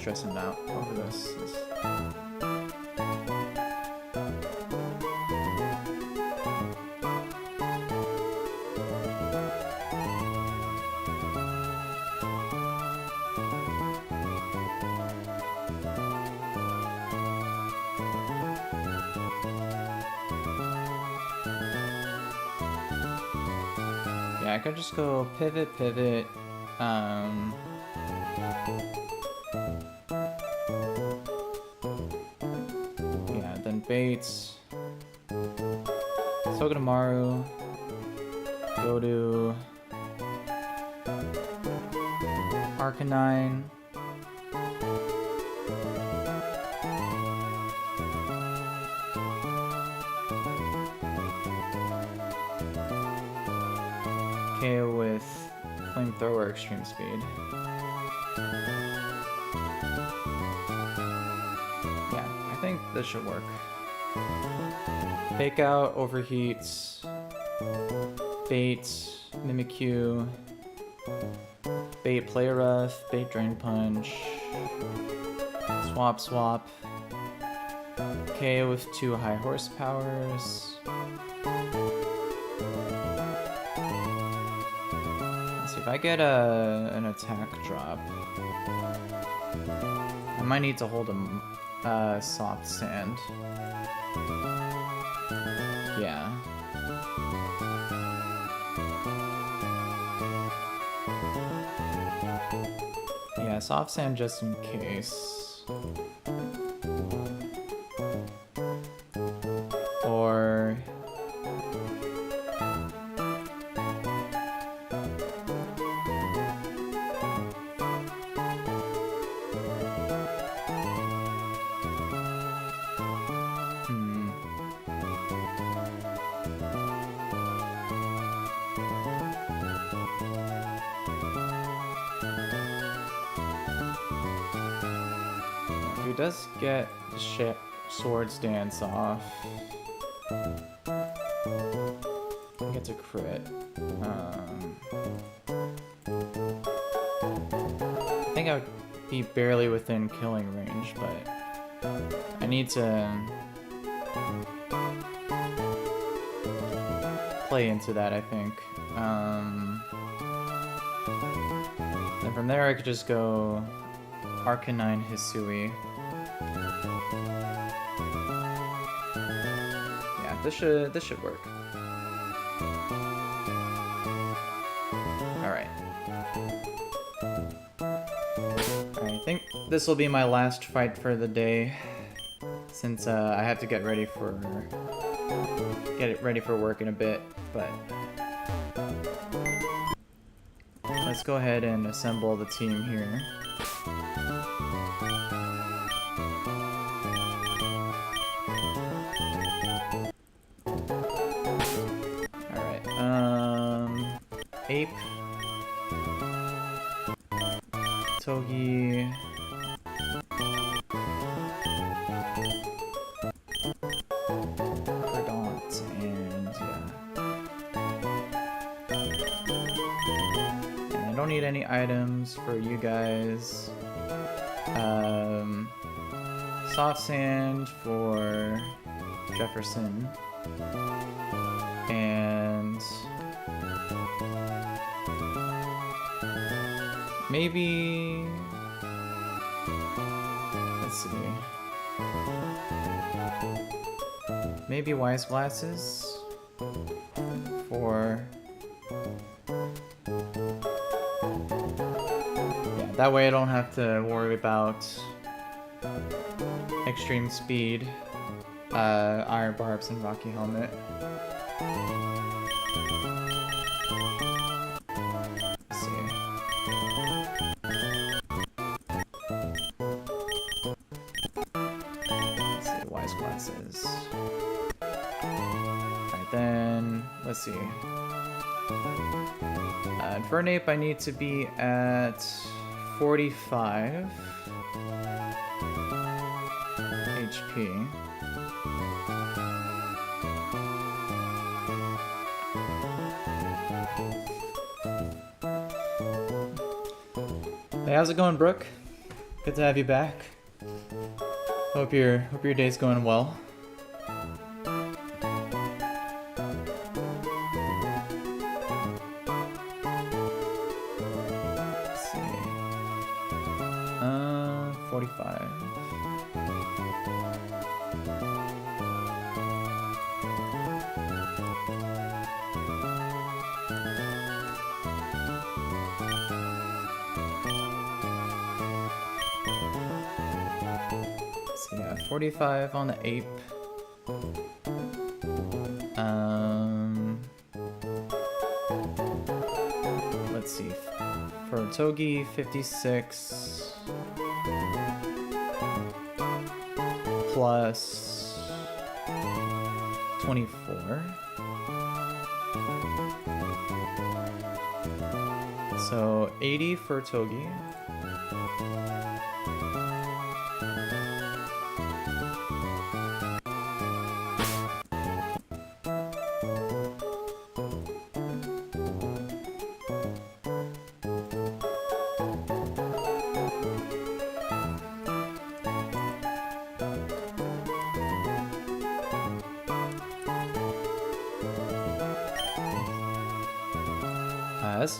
stressing out over this. Yeah, I could just go pivot, pivot. Yeah, then Bates. Sogatomaru. Go to Arcanine. KO with Flamethrower Extreme Speed. Yeah, I think this should work. Fake Out, Overheats, Bait, Mimikyu, Bait Play Rough, Bait Drain Punch, Swap Swap, KO with 2 high horsepowers. If I get an attack drop, I might need to hold a soft sand. Yeah. Yeah, soft sand just in case. Or does get Swords Dance off. He gets a crit. I think I would be barely within killing range, but I need to play into that, I think. And from there I could just go Arcanine Hisui. Yeah, this should work. Alright. I think this will be my last fight for the day, since I have to get ready for work in a bit, but let's go ahead and assemble the team here. Ape, Togi, Cordont, and yeah. And I don't need any items for you guys. Soft Sand for Jefferson. And maybe, let's see, maybe Wise Glasses for, yeah, that way I don't have to worry about Extreme Speed, Iron Barbs, and Rocky Helmet. Alright, then let's see. Infernape, I need to be at 45 HP. Hey, how's it going, Brooke? Good to have you back. Hope your day's going well. Let's see. 45. So yeah, 45 on the ape. Let's see. For Togi, 56 plus 24. So 80 for Togi.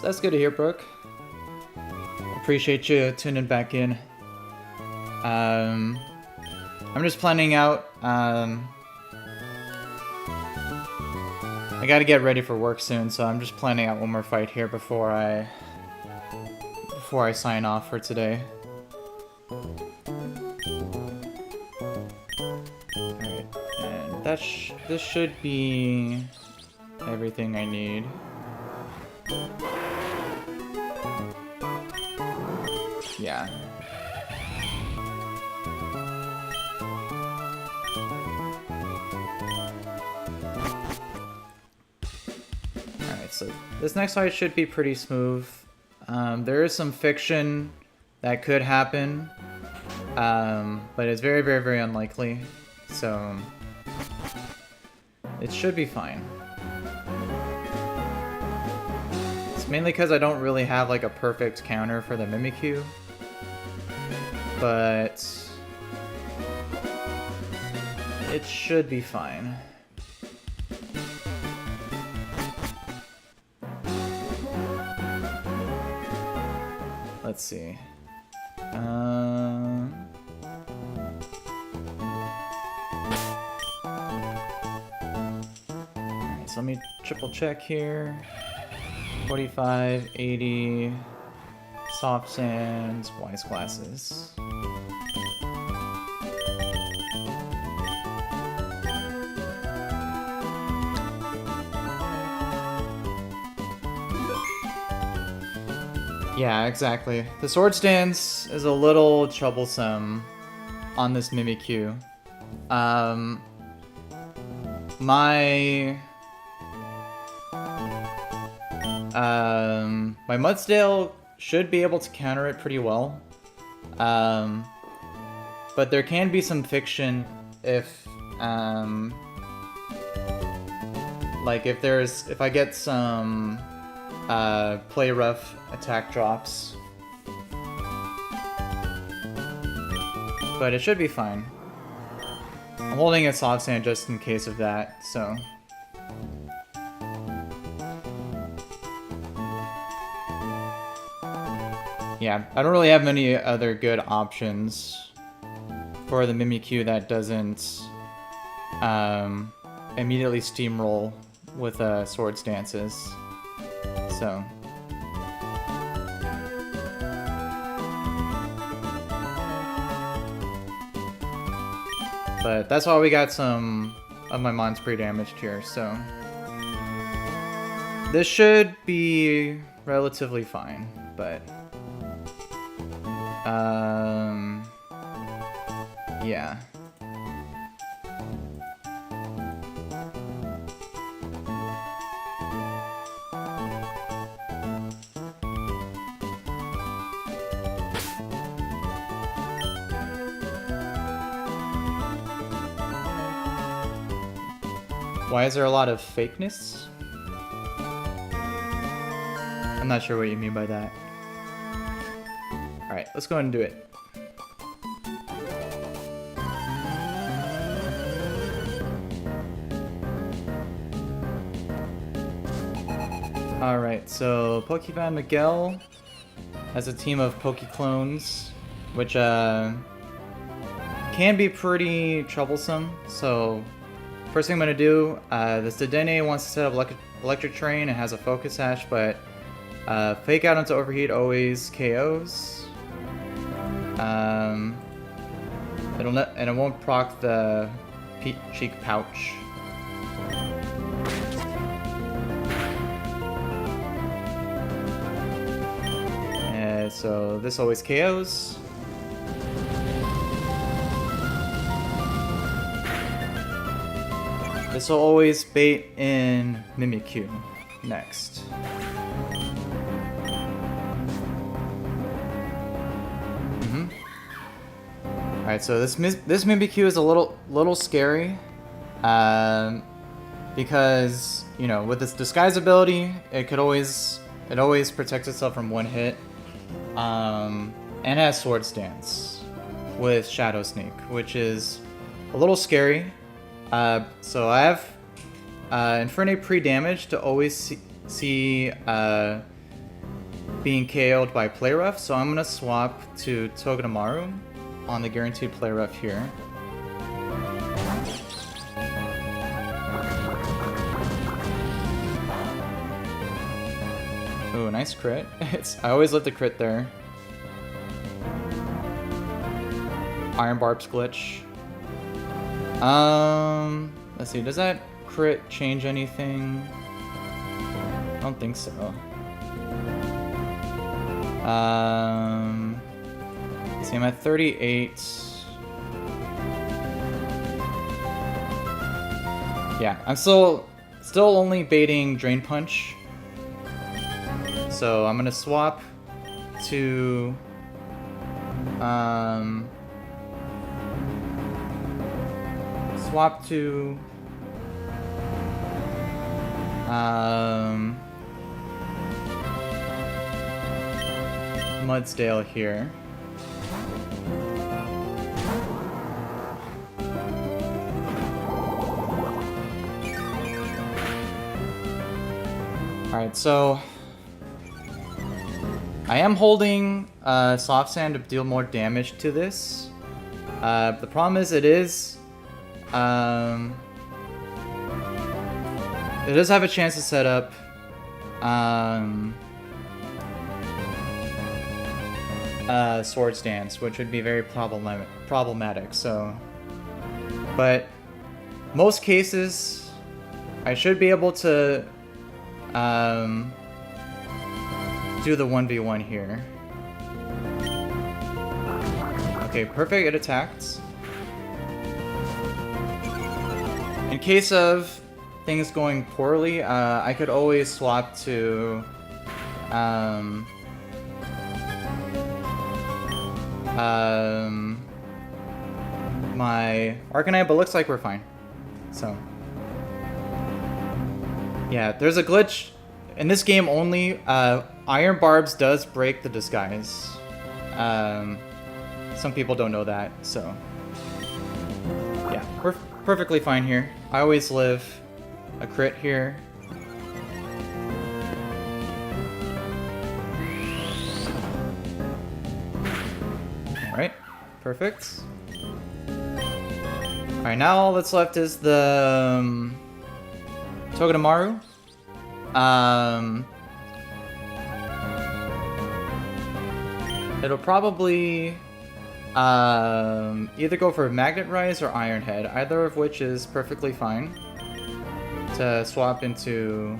That's good to hear, Brooke. Appreciate you tuning back in. I'm just planning out. I gotta get ready for work soon, so I'm just planning out one more fight here before I sign off for today. Alright, and this should be everything I need. Yeah. Alright, so this next fight should be pretty smooth. There is some fiction that could happen, but it's very, very, very unlikely. So it should be fine. It's mainly because I don't really have like a perfect counter for the Mimikyu. But it should be fine. Let's see. Alright, so let me triple check here. 45, 80, soft sands, wise glasses. Yeah, exactly. The sword stance is a little troublesome on this Mimikyu. My Mudsdale should be able to counter it pretty well. But there can be some fiction if, like if I get some play rough attack drops. But it should be fine. I'm holding a soft sand just in case of that, so. Yeah, I don't really have many other good options for the Mimikyu that doesn't immediately steamroll with sword stances. So. But that's why we got some of my mons pre-damaged here, so. This should be relatively fine, but. Yeah. Why is there a lot of fakeness? I'm not sure what you mean by that. Alright, let's go ahead and do it. Alright, so Pokemon Miguel has a team of Pokeclones, which can be pretty troublesome. So first thing I'm going to do, this Dedenne wants to set up Electric Train. It has a Focus Sash, but Fake Out into Overheat always KOs. And it won't proc the Cheek Pouch. So this always KOs. This will always bait in Mimikyu next. Alright, so this Mimikyu is a little scary. Because, you know, with its disguise ability, it always protects itself from one hit. And has Sword Stance with Shadow Sneak, which is a little scary. So I have Infernape pre-damage to always see being KO'd by Play Rough, so I'm gonna swap to Togedemaru on the guaranteed Play Rough here. Ooh, nice crit. I always love the crit there. Iron Barb's glitch. Let's see, does that crit change anything? I don't think so. Let's see, I'm at 38. Yeah, I'm still only baiting Drain Punch. So I'm gonna swap to Mudsdale here. Alright, so I am holding Soft Sand to deal more damage to this. The problem is it does have a chance to set up Sword Stance, which would be very problematic. So, but most cases, I should be able to do the 1v1 here. Okay, perfect, it attacked. In case of things going poorly, I could always swap to my Arcanine, but looks like we're fine. So yeah, there's a glitch in this game only. Iron Barbs does break the disguise. Some people don't know that, so yeah, we're perfectly fine here. I always live a crit here. Alright, perfect. Alright, now all that's left is the Togedemaru. It'll probably either go for Magnet Rise or Iron Head, either of which is perfectly fine to swap into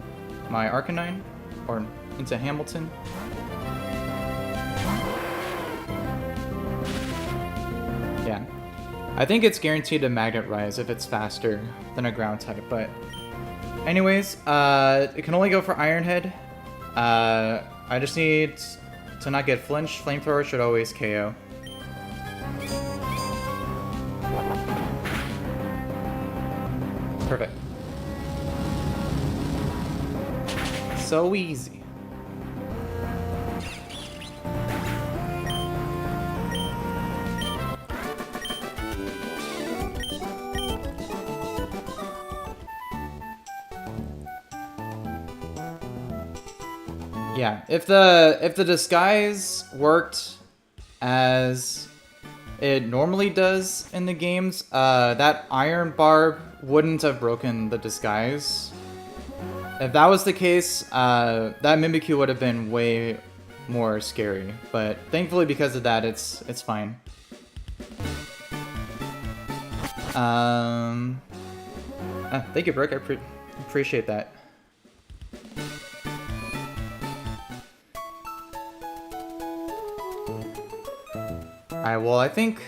my Arcanine or into Hamilton. Yeah, I think it's guaranteed to Magnet Rise if it's faster than a ground type, but anyways, it can only go for Iron Head. I just need to not get flinched. Flamethrower should always KO. Perfect. So easy. Yeah, if the disguise worked as it normally does in the games, that iron barb wouldn't have broken the disguise. If that was the case, that Mimikyu would have been way more scary. But thankfully, because of that, it's fine. Thank you, Brooke. I appreciate that. Alright, well, I think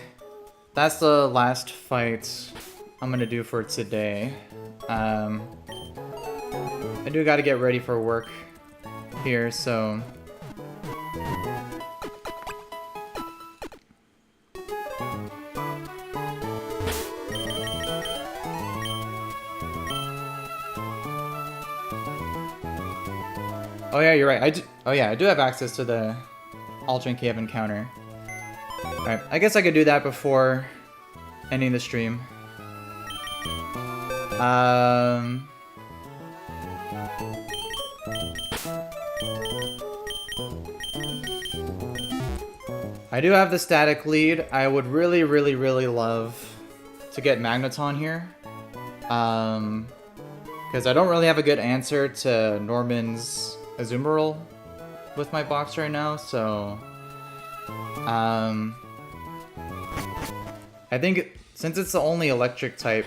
that's the last fight I'm gonna do for today. I do gotta get ready for work here, so... Oh yeah, you're right. Oh yeah, I do have access to the alternate cave encounter. Alright, I guess I could do that before ending the stream. I do have the static lead. I would really, really, really love to get Magneton here. Because I don't really have a good answer to Norman's Azumarill with my box right now, so... I think since it's the only electric type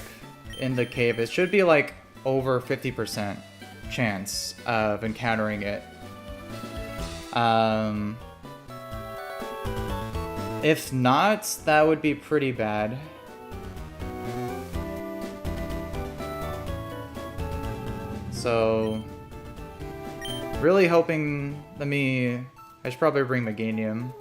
in the cave, it should be like over 50% chance of encountering it. If not, that would be pretty bad. So, really hoping, I should probably bring Meganium.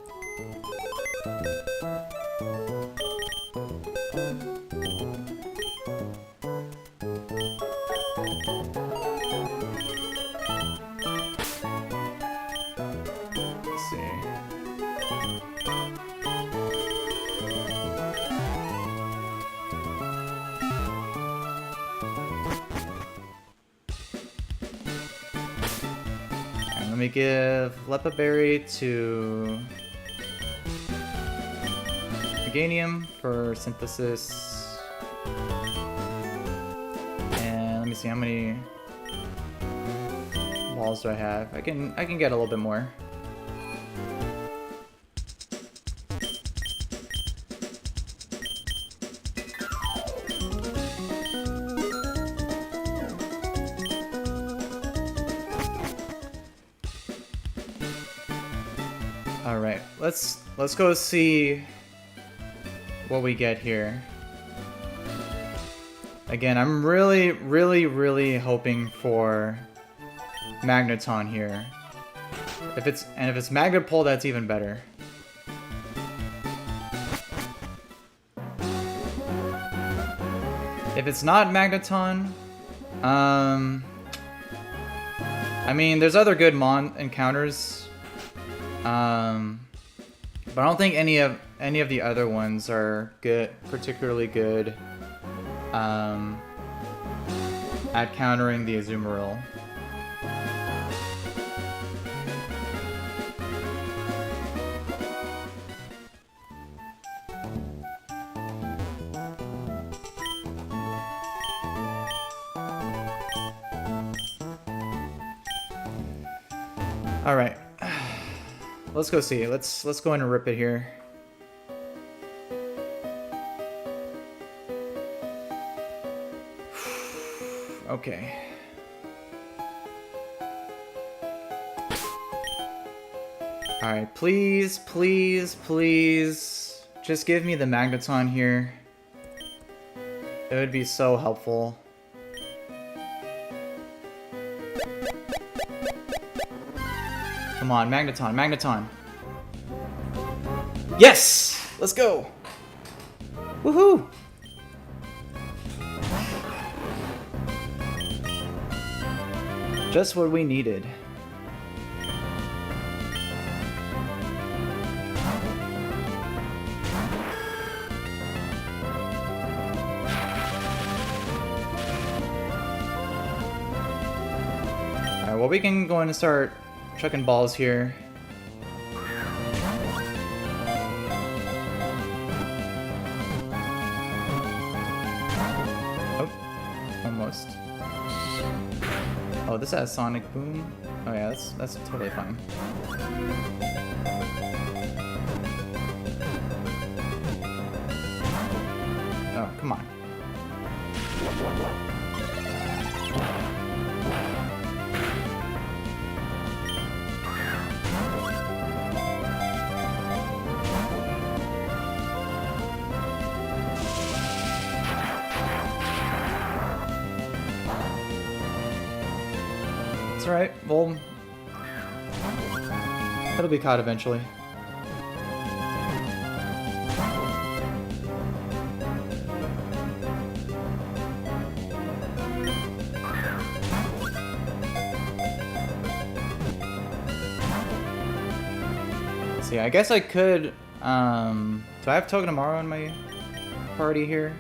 Let me give Lepa Berry to Meganium for synthesis. And let me see how many balls do I have. I can get a little bit more. Alright, let's go see what we get here. Again, I'm really, really, really hoping for Magneton here. If it's Magnapole, that's even better. If it's not Magneton, I mean, there's other good encounters. But I don't think any of the other ones are particularly good at countering the Azumarill. All right. Let's go see. Let's go in and rip it here. Okay. Alright, please, please, please. Just give me the Magneton here. It would be so helpful. Come on, Magneton, Magneton. Yes! Let's go! Woohoo! Just what we needed. Alright, well, we can go in and start chucking balls here. Oh, almost. Oh, this has Sonic Boom. Oh yeah, that's totally fine. Oh, come on. It's alright, well, it'll be caught eventually. See, I guess I could, do I have Togedemaru in my party here?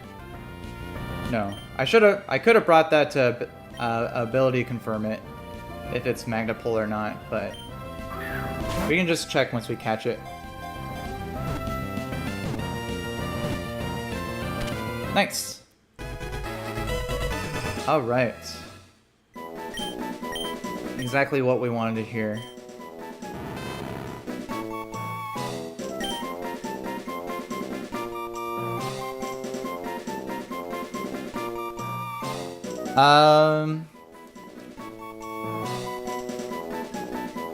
No. I could have brought that to ability confirm it, if it's Magnapole or not, but we can just check once we catch it. Nice! Alright. Exactly what we wanted to hear.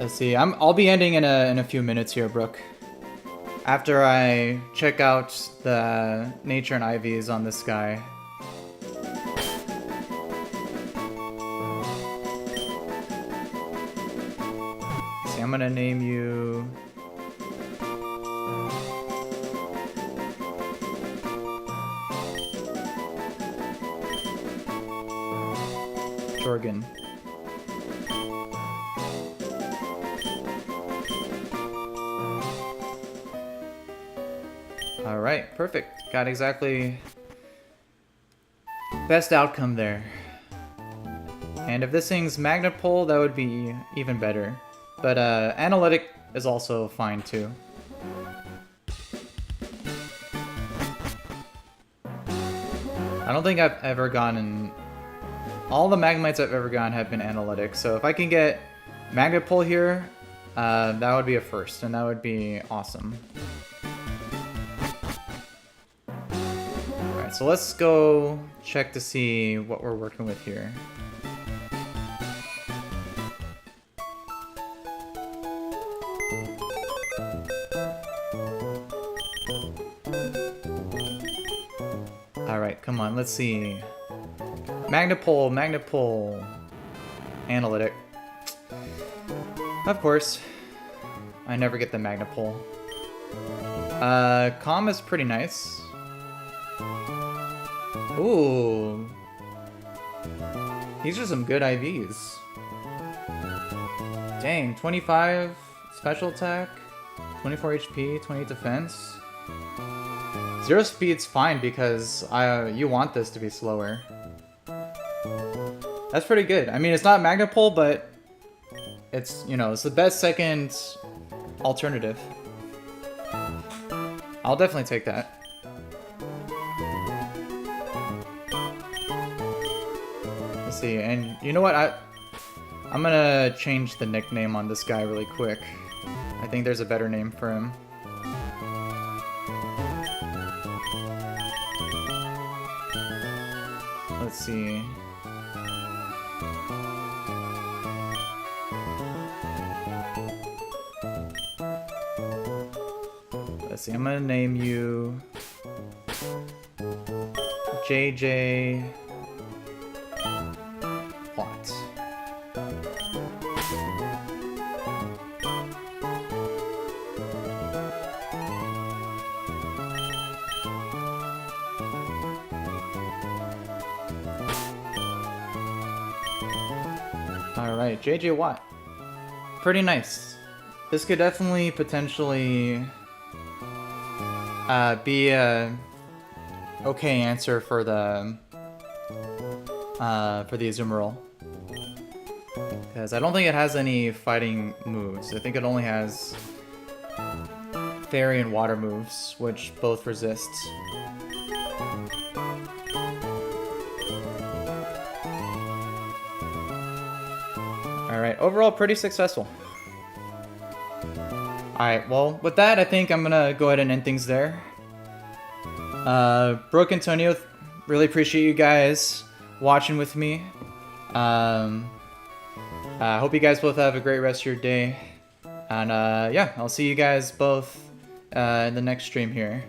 Let's see. I'll be ending in a few minutes here, Brooke. After I check out the nature and IVs on this guy. See, I'm gonna name you. Jorgen. Alright, perfect. Got exactly best outcome there. And if this thing's Magnapole, that would be even better. But Analytic is also fine too. I don't think I've ever gotten... All the Magmites I've ever gotten have been Analytic, so if I can get Magnapole here, that would be a first, and that would be awesome. Alright, so let's go check to see what we're working with here. Alright, come on, let's see. Magnapole, Analytic. Of course. I never get the Magnapole. Calm is pretty nice. Ooh. These are some good IVs. Dang, 25 special attack, 24 HP, 28 defense. 0 speed's fine because you want this to be slower. That's pretty good. I mean, it's not Magnapole, but it's, you know, it's the best second alternative. I'll definitely take that. Let's see, and you know what? I'm gonna change the nickname on this guy really quick. I think there's a better name for him. Let's see. Let's see, I'm gonna name you JJ Watt. Alright, JJ Watt. Pretty nice. This could definitely potentially be a okay answer for the Azumarill. Because I don't think it has any fighting moves. I think it only has fairy and water moves, which both resist. Alright, overall pretty successful. Alright, well, with that, I think I'm gonna go ahead and end things there. Brooke, Antonio, really appreciate you guys watching with me. Hope you guys both have a great rest of your day. And yeah, I'll see you guys both in the next stream here.